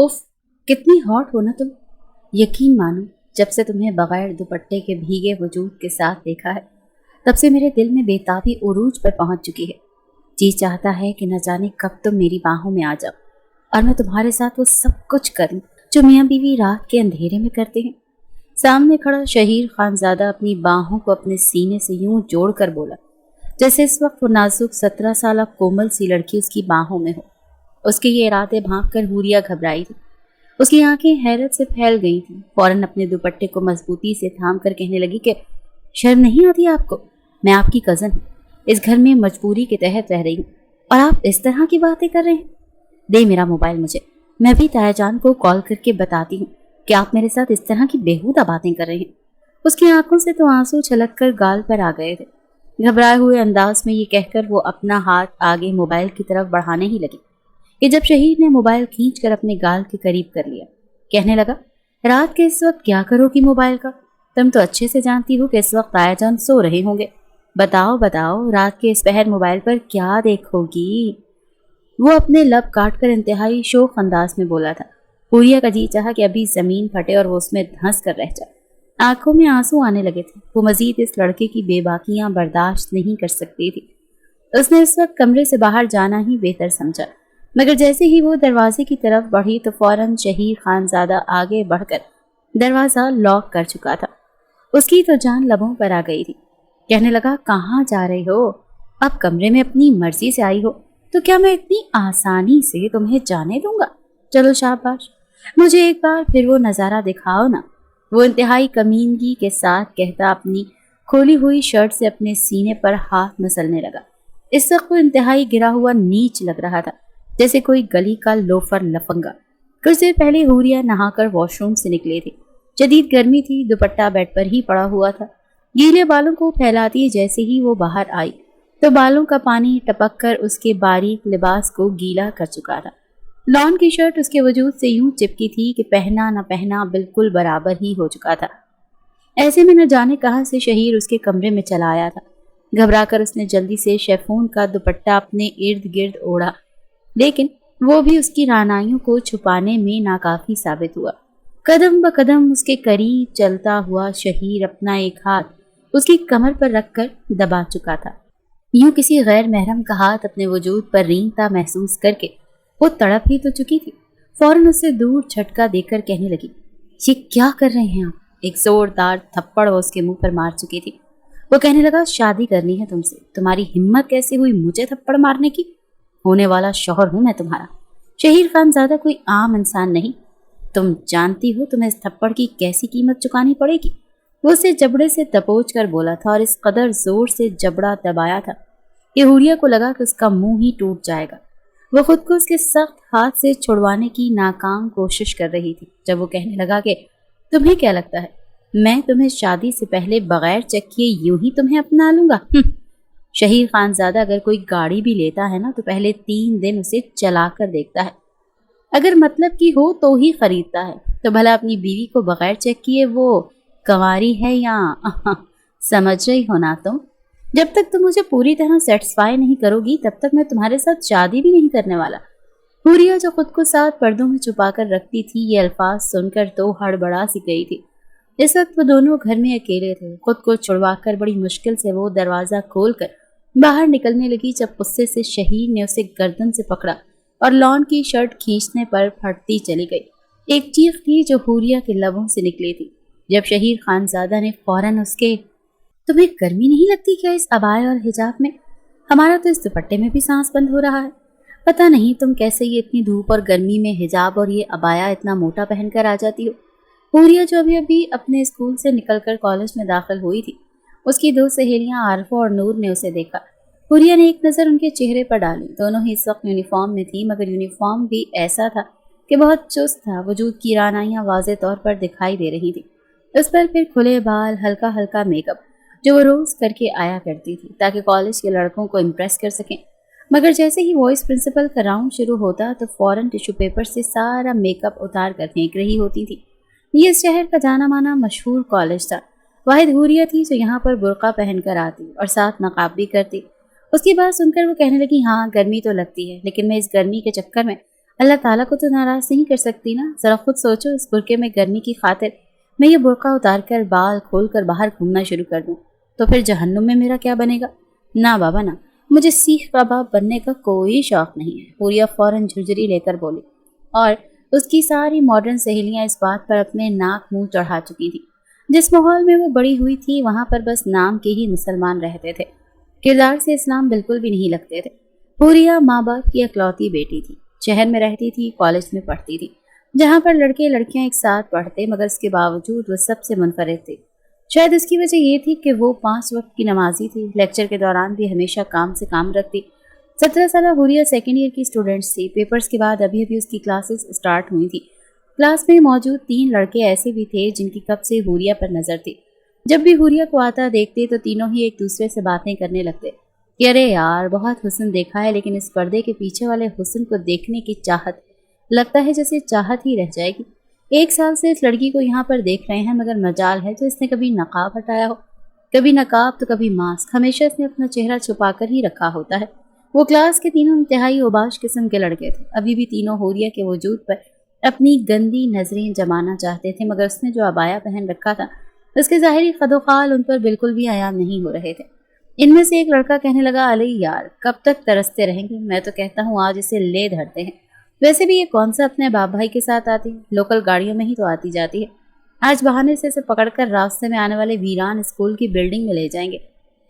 उफ, कितनी हॉट हो ना तुम। यकीन मानो, जब से तुम्हें बगैर दुपट्टे के भीगे वजूद के साथ देखा है, तब से मेरे दिल में बेताबी उरूज पर पहुंच चुकी है। जी चाहता है कि न जाने कब तुम मेरी बाहों में आ जाओ और मैं तुम्हारे साथ वो सब कुछ करूं जो मियाँ बीवी रात के अंधेरे में करते हैं। सामने खड़ा शहीर खानजादा अपनी बाहों को अपने सीने से यूं जोड़कर बोला, जैसे इस वक्त वो नाजुक 17 साल कोमल सी लड़की उसकी बाहों में हो। उसके ये इरादे भांप कर हूरिया घबराई थी। उसकी आंखें हैरत से फैल गई थीं। फौरन अपने दुपट्टे को मजबूती से थाम कर कहने लगी कि शर्म नहीं आती आपको? मैं आपकी कज़न हूँ, इस घर में मजबूरी के तहत रह रही हूँ और आप इस तरह की बातें कर रहे हैं। दे मेरा मोबाइल मुझे, मैं भी तायाजान को कॉल करके बताती हूँ कि आप मेरे साथ इस तरह की बेहुदा बातें कर रहे हैं। उसकी आंखों से तो आंसू छलक कर गाल पर आ गए थे। घबराए हुए अंदाज में ये कहकर वो अपना हाथ आगे मोबाइल की तरफ बढ़ाने ही लगी कि जब शहीद ने मोबाइल खींचकर अपने गाल के करीब कर लिया, कहने लगा, रात के इस वक्त क्या करोगी मोबाइल का? तुम तो अच्छे से जानती हो कि इस वक्त तायाजान सो रहे होंगे। बताओ बताओ, रात के इस पहर मोबाइल पर क्या देखोगी? वो अपने लब काट कर इंतहाई शोक अंदाज में बोला था। पूरिया का जी चाहा कि अभी जमीन फटे और वो उसमें धंस कर रह जाए। आंखों में आंसू आने लगे थे। वो मजीद इस लड़के की बेबाकियां बर्दाश्त नहीं कर सकती थी। उसने इस वक्त कमरे से बाहर जाना ही बेहतर समझा, मगर जैसे ही वो दरवाजे की तरफ बढ़ी तो फौरन शहीर खानजादा आगे बढ़कर दरवाजा लॉक कर चुका था। उसकी तो जान लबों पर आ गई थी। कहने लगा, कहाँ जा रही हो? अब कमरे में अपनी मर्जी से आई हो तो क्या मैं इतनी आसानी से तुम्हें जाने दूंगा? चलो शाबाश, मुझे एक बार फिर वो नज़ारा दिखाओ ना। वो इंतहाई कमीनगी के साथ कहता अपनी खोली हुई शर्ट से अपने सीने पर हाथ मसलने लगा। इस वक्त वो इंतहाई गिरा हुआ नीच लग रहा था, जैसे कोई गली का लोफर लफंगा। कुछ देर पहले हूरिया नहाकर वॉशरूम से निकले थे। शदीद गर्मी थी, दुपट्टा बेड पर ही पड़ा हुआ था। गीले बालों को फैलाती जैसे ही वो बाहर आई तो बालों का पानी टपक कर उसके बारीक लिबास को गीला कर चुका था। लॉन की शर्ट उसके वजूद से यूं चिपकी थी कि पहना न पहना बिल्कुल बराबर ही हो चुका था। ऐसे में न जाने कहां से शहीर उसके कमरे में चला आया था। घबराकर उसने जल्दी से शेफून का दुपट्टा अपने इर्द गिर्द ओढ़ा, लेकिन वो भी उसकी रानाइयों को छुपाने में नाकाफी साबित हुआ। कदम ब कदम उसके करीब चलता हुआ शहीर अपना एक हाथ उसकी कमर पर रखकर दबा चुका था। यूं किसी गैर महरम का हाथ अपने वजूद पर रेंगता महसूस करके वो तड़प ही तो चुकी थी। फौरन उससे दूर झटका देकर कहने लगी, ये क्या कर रहे हैं आप? एक जोरदार थप्पड़ वो उसके मुंह पर मार चुकी थी। वो कहने लगा, शादी करनी है तुमसे? तुम्हारी हिम्मत कैसे हुई मुझे थप्पड़ मारने की? होने वाला शौहर हूं मैं तुम्हारा। शहीर खानजादा कोई आम इंसान नहीं। तुम जानती हो तुम्हें इस थप्पड़ की कैसी कीमत चुकानी पड़ेगी। वो उसे जबड़े से दबोच कर बोला था और इस कदर जोर से जबड़ा दबाया था कि हूरिया को लगा कि उसका मुंह ही टूट जाएगा। वो खुद को उसके सख्त हाथ से छुड़वाने की नाकाम कोशिश कर रही थी जब वो कहने लगा कि तुम्हें क्या लगता है मैं तुम्हें शादी से पहले बगैर चेक किए यूं ही तुम्हें अपना लूंगा? शहीर खानजादा अगर कोई गाड़ी भी लेता है ना तो पहले 3 दिन उसे चला कर देखता है। अगर मतलब की हो तो ही खरीदता है। तो भला अपनी बीवी को बगैर चेक किए वो कंवारी है या समझ रही हो ना तुम? जब तक तुम मुझे पूरी तरह सेटिस्फाई नहीं करोगी तब तक मैं तुम्हारे साथ शादी भी नहीं करने वाला। हूरिया जो खुद को 7 पर्दों में छुपा कर रखती थी, ये अल्फाज सुनकर तो हड़बड़ा सी गई थी। इस वक्त वो दोनों घर में अकेले थे। खुद को छुड़वाकर बड़ी मुश्किल से वो दरवाजा खोलकर बाहर निकलने लगी जब गुस्से से शहीर ने उसे गर्दन से पकड़ा और लॉन की शर्ट खींचने पर फटती चली गई। एक चीख थी जो हूरिया के लबों से निकली थी जब शहीर खानजादा ने फौरन उसके, तुम्हें गर्मी नहीं लगती क्या इस अबाया और हिजाब में? हमारा तो इस दुपट्टे में भी सांस बंद हो रहा है। पता नहीं तुम कैसे ये इतनी धूप और गर्मी में हिजाब और ये अबाया इतना मोटा पहनकर आ जाती हो। हूरिया जो अभी अभी अपने स्कूल से निकलकर कॉलेज में दाखिल हुई थी, उसकी 2 सहेलियां आरफा और नूर ने उसे देखा। हूरिया ने एक नज़र उनके चेहरे पर डाली। दोनों ही इस वक्त यूनिफॉर्म में थी, मगर यूनिफॉर्म भी ऐसा था कि बहुत चुस्त था। वजूद की रानाइयां वाज़े तौर पर दिखाई दे रही थी। उस पर फिर खुले बाल, हल्का हल्का मेकअप जो वो रोज़ करके आया करती थी ताकि कॉलेज के लड़कों को इम्प्रेस कर सकें। मगर जैसे ही वॉइस प्रिंसिपल का राउंड शुरू होता तो फौरन टिश्यू पेपर से सारा मेकअप उतार कर फेंक रही होती थी। ये इस शहर का जाना माना मशहूर कॉलेज था। वाहिद हूरिया थी जो यहाँ पर बुर्का पहनकर आती और साथ नकाब भी करती। उसकी बात सुनकर वो कहने लगी, हाँ गर्मी तो लगती है, लेकिन मैं इस गर्मी के चक्कर में अल्लाह ताला को तो नाराज नहीं कर सकती ना। जरा खुद सोचो, इस बुरके में गर्मी की खातिर मैं ये बुरका उतार कर बाल खोल कर बाहर घूमना शुरू कर दूं तो फिर जहन्नुम में मेरा क्या बनेगा? ना बाबा ना, मुझे सीख कबाब बनने का कोई शौक नहीं है। हुरिया फौरन झुरझुरी लेकर बोली। और उसकी सारी मॉडर्न सहेलियां इस बात पर अपने नाक मुंह चढ़ा चुकी थी। जिस माहौल में वो बड़ी हुई थी वहां पर बस नाम के ही मुसलमान रहते थे, किरदार से इस्लाम बिल्कुल भी नहीं लगते थे। हुरिया माँ बाप की इकलौती बेटी थी, शहर में रहती थी, कॉलेज में पढ़ती थी, जहाँ पर लड़के लड़कियां एक साथ पढ़ते, मगर उसके बावजूद वो सबसे मुनफरिद थी। शायद उसकी वजह ये थी कि वो 5 वक्त की नमाजी थी, लेक्चर के दौरान भी हमेशा काम से काम रखती। 17 साल हुरिया सेकेंड ईयर की स्टूडेंट्स थी। पेपर्स के बाद अभी अभी उसकी क्लासेस स्टार्ट हुई थी। क्लास में मौजूद 3 लड़के ऐसे भी थे जिनकी कब से हुरिया पर नजर थी। जब भी हुरिया को आता देखते तो तीनों ही एक दूसरे से बातें करने लगते कि अरे यार बहुत हुस्न देखा है, लेकिन इस पर्दे के पीछे वाले हुस्न को देखने की चाहत, लगता है जैसे चाहत ही रह जाएगी। 1 साल से इस लड़की को यहाँ पर देख रहे हैं, मगर मजाल है तो इसने कभी नकाब हटाया हो, कभी नकाब तो कभी मास्क, हमेशा इसने अपना चेहरा छुपा कर ही रखा होता है। वो क्लास के तीनों इंतहाई ओबाश किस्म के लड़के थे। अभी भी तीनों हुरिया के वजूद पर अपनी गंदी नजरें जमाना चाहते थे, मगर उसने जो अबाया पहन रखा था उसके ज़ाहिरी खदोखाल उन पर बिल्कुल भी आयाम नहीं हो रहे थे। इनमें से एक लड़का कहने लगा, अले यार कब तक तरसते रहेंगे, मैं तो कहता हूँ आज इसे ले धरते हैं। वैसे भी ये कौन सा अपने बाप भाई के साथ आती है, लोकल गाड़ियों में ही तो आती जाती है। आज बहाने से इसे पकड़कर रास्ते में आने वाले वीरान स्कूल की बिल्डिंग में ले जाएंगे।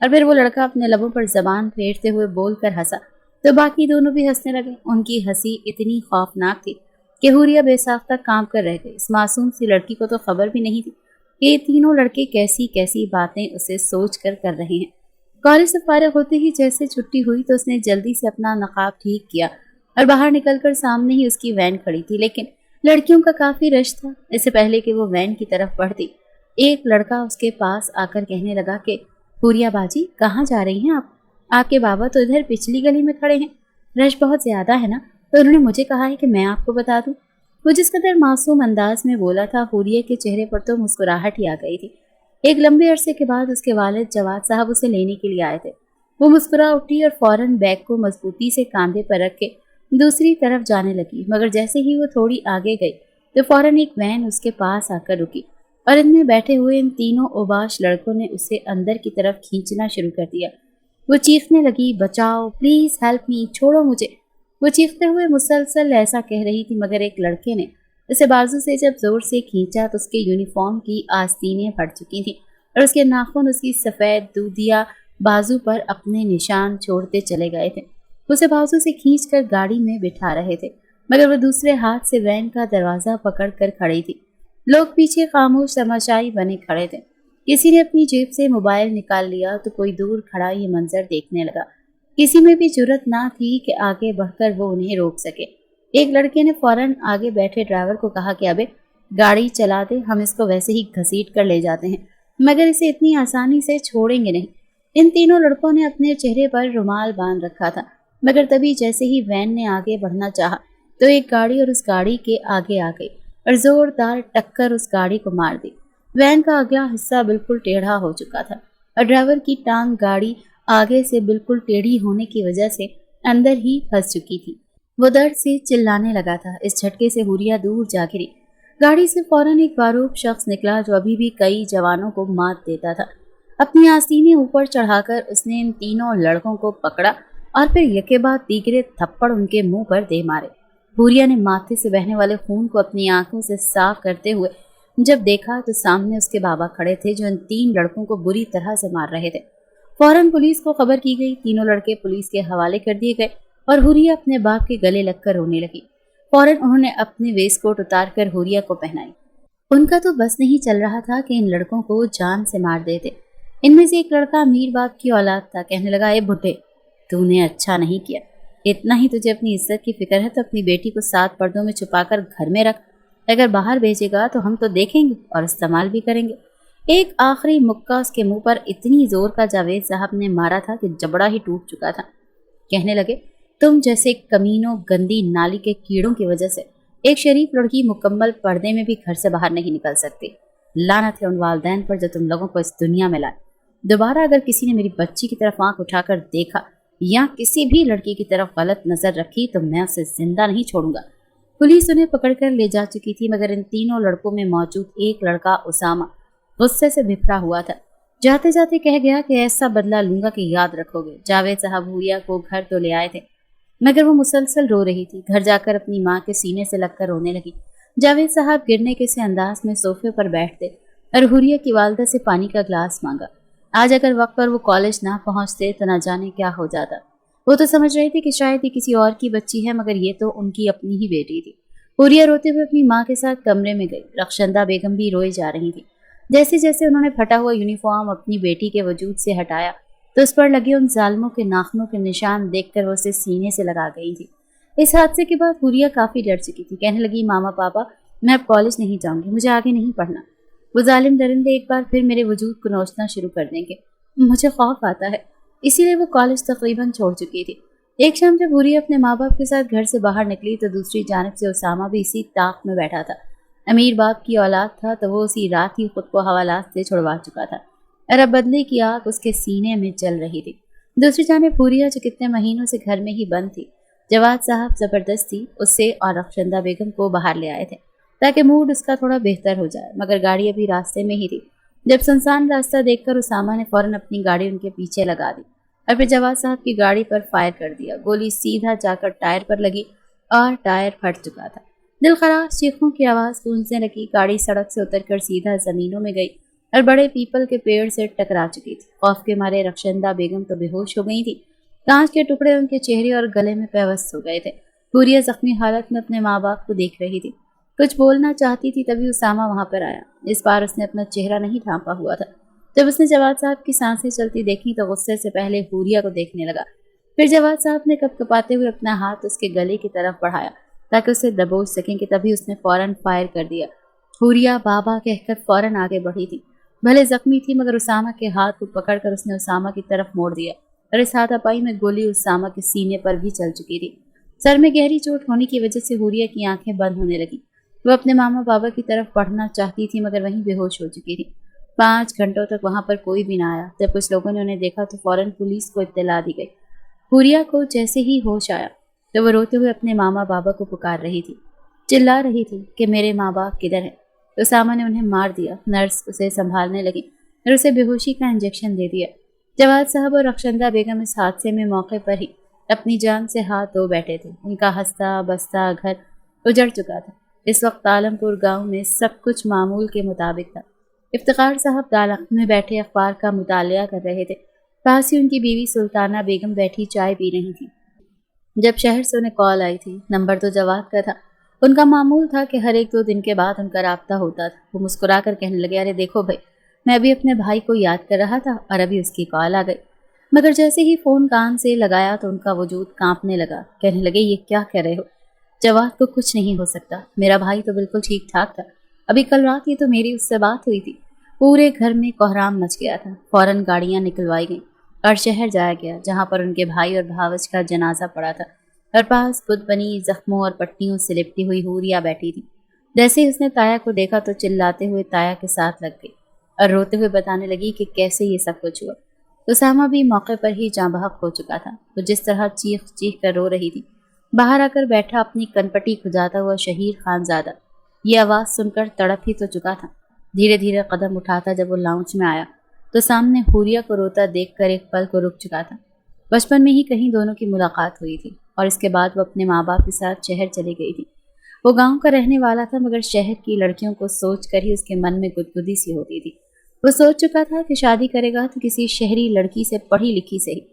और फिर वो लड़का अपने लबों पर जबान फेरते हुए बोलकर हंसा तो बाकी दोनों भी हंसने लगे। उनकी हंसी इतनी खौफनाक थी कि हुरिया बेसाख्ता काम कर रह गई। इस मासूम सी लड़की को तो खबर भी नहीं थी कि ये तीनों लड़के कैसी कैसी बातें उसे सोच कर रहे हैं। कॉलेज से फारिग होते ही जैसे छुट्टी हुई तो उसने जल्दी से अपना नकाब ठीक किया और बाहर निकलकर सामने ही उसकी वैन खड़ी थी, लेकिन लड़कियों का काफी रश था। इससे पहले कि वो वैन की तरफ बढ़ती, एक लड़का उसके पास आकर कहने लगा कि हुरिया बाजी कहाँ जा रही हैं आप? आपके बाबा तो इधर पिछली गली में खड़े हैं, रश बहुत ज्यादा है ना, तो उन्होंने मुझे कहा है कि मैं आपको बता दूं। वो जिस कदर मासूम अंदाज में बोला था, हुरिया के चेहरे पर तो मुस्कुराहट ही आ गई थी। एक लंबे अरसे के बाद उसके वालिद जवाद साहब उसे लेने के लिए आए थे। वो मुस्कुरा उठी और फौरन बैग को मजबूती से कांधे पर रख के दूसरी तरफ जाने लगी, मगर जैसे ही वो थोड़ी आगे गई तो फौरन एक वैन उसके पास आकर रुकी और इनमें बैठे हुए इन तीनों ओबाश लड़कों ने उसे अंदर की तरफ खींचना शुरू कर दिया। वो चीखने लगी, बचाओ प्लीज हेल्प मी, छोड़ो मुझे। वो चीखते हुए मुसलसल ऐसा कह रही थी, मगर एक लड़के ने उसे बाजू से जब जोर से खींचा तो उसके यूनिफॉर्म की आस्तीनें फट चुकी थी और उसके नाखून उसकी सफेद दूधिया बाजू पर अपने निशान छोड़ते चले गए थे। उसे बाजू से खींचकर गाड़ी में बिठा रहे थे, मगर वो दूसरे हाथ से वैन का दरवाजा पकड़कर खड़ी थी। लोग पीछे खामोश तमाशाई बने खड़े थे। किसी ने अपनी जेब से मोबाइल निकाल लिया तो कोई दूर खड़ा ये मंजर देखने लगा। किसी में भी जुर्रत ना थी कि आगे बढ़कर वो उन्हें रोक सके। एक लड़के ने फौरन आगे बैठे ड्राइवर को कहा कि अबे गाड़ी चला दे, हम इसको वैसे ही घसीट कर ले जाते हैं, मगर इसे इतनी आसानी से छोड़ेंगे नहीं। इन तीनों लड़कों ने अपने चेहरे पर रुमाल बांध रखा था, मगर तभी जैसे ही वैन ने आगे बढ़ना चाहा तो एक गाड़ी और उस गाड़ी के आगे आ गई और जोरदार टक्कर उस गाड़ी को मार दी। वैन का अगला हिस्सा बिल्कुल टेढ़ा हो चुका था और ड्राइवर की टांग गाड़ी आगे से बिल्कुल टेढ़ी होने की वजह से अंदर ही फंस चुकी थी। वो दर्द से चिल्लाने लगा था। इस झटके से हुरिया दूर जा गिरी। गाड़ी से फौरन एक बारूद शख्स निकला जो अभी भी कई जवानों को मात देता था। अपनी आस्तीनें ऊपर चढ़ाकर उसने इन तीनों लड़कों को पकड़ा और फिर यके बाद तीसरे थप्पड़ उनके मुंह पर दे मारे। हुरिया ने माथे से बहने वाले खून को अपनी आंखों से साफ करते हुए जब देखा तो सामने उसके बाबा खड़े थे जो इन 3 लड़कों को बुरी तरह से मार रहे थे। फौरन पुलिस को खबर की गई। तीनों लड़के पुलिस के हवाले कर दिए गए और हुरिया अपने बाप के गले लगकर रोने लगी। फौरन उन्होंने अपनी वेस्टकोट उतार कर हुरिया को पहनाई। उनका तो बस नहीं चल रहा था कि इन लड़कों को जान से मार देते। इनमें से एक लड़का अमीर बाप की औलाद था। कहने लगा, ए बुढ़े, तूने अच्छा नहीं किया। इतना ही तुझे अपनी इज्जत की फिक्र है तो अपनी बेटी को 7 पर्दों में छुपाकर घर में रख। अगर बाहर भेजेगा तो हम तो देखेंगे और इस्तेमाल भी करेंगे। एक आखिरी मुक्का उसके मुंह पर इतनी जोर का जावेद साहब ने मारा था कि जबड़ा ही टूट चुका था। कहने लगे, तुम जैसे कमीनों गंदी नाली के कीड़ों की वजह से एक शरीफ लड़की मुकम्मल पर्दे में भी घर से बाहर नहीं निकल सकती। लानत है उन वालदैन पर जो तुम लोगों को इस दुनिया में लाए। दोबारा अगर किसी ने मेरी बच्ची की तरफ आंख उठाकर देखा या किसी भी लड़की की तरफ गलत नजर रखी तो मैं उसे जिंदा नहीं छोड़ूंगा। पुलिस उन्हें पकड़कर ले जा चुकी थी, मगर इन तीनों लड़कों में मौजूद एक लड़का उसामा गुस्से से बिफरा हुआ था। जाते जाते कह गया कि ऐसा बदला लूंगा कि याद रखोगे। जावेद साहब हुरिया को घर तो ले आए थे, मगर वो मुसलसल रो रही थी। घर जाकर अपनी माँ के सीने से लगकर रोने लगी। जावेद साहब गिरने के से अंदाज में सोफे पर बैठते और हुरिया की वालदा से पानी का ग्लास मांगा। आज अगर वक्त पर वो कॉलेज ना पहुंचते तो न जाने क्या हो जाता। वो तो समझ रही थी कि शायद ये किसी और की बच्ची है, मगर ये तो उनकी अपनी ही बेटी थी। हुरिया रोते हुए अपनी माँ के साथ कमरे में गई। रखशंदा बेगम भी रोई जा रही थी। जैसे जैसे उन्होंने फटा हुआ यूनिफॉर्म अपनी बेटी के वजूद से हटाया तो उस पर लगे उन जालिमों के नाखनों के निशान देखकर वो उसे सीने से लगा गई थी। इस हादसे के बाद हुरिया काफी डर चुकी थी। कहने लगी, मामा पापा मैं अब कॉलेज नहीं जाऊंगी, मुझे आगे नहीं पढ़ना। वो जालिम दरिंदे एक बार फिर मेरे वजूद को नोचना शुरू कर देंगे। मुझे खौफ आता है। इसीलिए वो कॉलेज तकरीबन छोड़ चुकी थी। एक शाम जब हुरिया अपने माँ बाप के साथ घर से बाहर निकली तो दूसरी जानब से उसामा भी इसी ताक में बैठा था। अमीर बाप की औलाद था तो वो उसी रात ही खुद को हवालात से छुड़वा चुका था और अब बदले की आग उसके सीने में जल रही थी। दूसरी जानब हुरिया जो कितने महीनों से घर में ही बंद थी, जवाद साहब जबरदस्ती उससे और रखशंदा बेगम को बाहर ले आए थे ताकि मूड उसका थोड़ा बेहतर हो जाए। मगर गाड़ी अभी रास्ते में ही थी। जब सुनसान रास्ता देखकर उसामा ने फौरन अपनी गाड़ी उनके पीछे लगा दी और फिर जवाद साहब की गाड़ी पर फायर कर दिया। गोली सीधा जाकर टायर पर लगी और टायर फट चुका था। दिल खराश चीखों की आवाज गूंजने लगी। गाड़ी सड़क से उतरकर सीधा जमीनों में गई और बड़े पीपल के पेड़ से टकरा चुकी थी। खौफ के मारे रखशंदा बेगम तो बेहोश हो गई थी। कांच के टुकड़े उनके चेहरे और गले में पेवस्त हो गए थे। हुरिया जख्मी हालत में अपने माँ बाप को देख रही थी। कुछ बोलना चाहती थी तभी उसामा वहां पर आया। इस बार उसने अपना चेहरा नहीं ढांपा हुआ था। जब उसने जवाद साहब की सांसें चलती देखी तो गुस्से से पहले हुरिया को देखने लगा। फिर जवाद साहब ने कपकपाते हुए अपना हाथ उसके गले की तरफ बढ़ाया ताकि उसे दबोच सकें कि तभी उसने फौरन फायर कर दिया। हुरिया बाबा कहकर फौरन आगे बढ़ी थी। भले जख्मी थी मगर उसामा के हाथ को पकड़कर उसने उसामा की तरफ मोड़ दिया और इस हाथापाई में गोली उसामा के सीने पर भी चल चुकी थी। सर में गहरी चोट होने की वजह से हुरिया की आंखें बंद होने लगी। वो अपने मामा बाबा की तरफ बढ़ना चाहती थी मगर वहीं बेहोश हो चुकी थी। 5 घंटों तक वहां पर कोई भी ना आया। जब कुछ लोगों ने उन्हें देखा तो फौरन पुलिस को इत्तला दी गई। हुरिया को जैसे ही होश आया तो वो रोते हुए अपने मामा बाबा को पुकार रही थी, चिल्ला रही थी कि मेरे माँ बाप किधर हैं। उसामा ने उन्हें मार दिया। नर्स उसे संभालने लगी और उसे बेहोशी का इंजेक्शन दे दिया। जवाद साहब और रखशंदा बेगम इस हादसे में मौके पर ही अपनी जान से हाथ धो बैठे थे। उनका हंसता बसता घर उजड़ चुका था। इस वक्त आलमपुर गांव में सब कुछ मामूल के मुताबिक था। इफ्तिखार साहब दालख में बैठे अखबार का मुतालिया कर रहे थे। पास ही उनकी बीवी सुल्ताना बेगम बैठी चाय पी रही थी। जब शहर से उन्हें कॉल आई थी, नंबर तो जवाद का था। उनका मामूल था कि हर 1-2 दिन के बाद उनका राब्ता होता था। वो मुस्कुरा कर कहने लगे, अरे देखो भाई, मैं अभी अपने भाई को याद कर रहा था और अभी उसकी कॉल आ गई। मगर जैसे ही फोन कान से लगाया तो उनका वजूद कांपने लगा। कहने लगे, ये क्या कह रहे हो? जवाद को कुछ नहीं हो सकता, मेरा भाई तो बिल्कुल ठीक ठाक था। अभी कल रात ही तो मेरी उससे बात हुई थी। पूरे घर में कोहराम मच गया था। फौरन गाड़ियां निकलवाई गईं और शहर जाया गया जहां पर उनके भाई और भावज का जनाजा पड़ा था और पास बुत बनी जख्मों और पट्टियों से लिपटी हुई हुरिया बैठी थी। जैसे ही उसने ताया को देखा तो चिल्लाते हुए ताया के साथ लग गई और रोते हुए बताने लगी कि कैसे ये सब कुछ हुआ। उसामा भी मौके पर ही जाँ बहक हो चुका था। वो जिस तरह चीख चीख कर रो रही थी, बाहर आकर बैठा अपनी कनपटी खुजाता हुआ शहीर खानजादा ये आवाज़ सुनकर तड़प ही तो चुका था। धीरे धीरे कदम उठाता जब वो लाउंज में आया तो सामने हुरिया को रोता देखकर एक पल को रुक चुका था। बचपन में ही कहीं दोनों की मुलाकात हुई थी और इसके बाद वो अपने माँ बाप के साथ शहर चली गई थी। वो गांव का रहने वाला था मगर शहर की लड़कियों को सोच कर ही उसके मन में गुदगुदी सी होती थी। वो सोच चुका था कि शादी करेगा तो किसी शहरी लड़की से, पढ़ी लिखी से ही।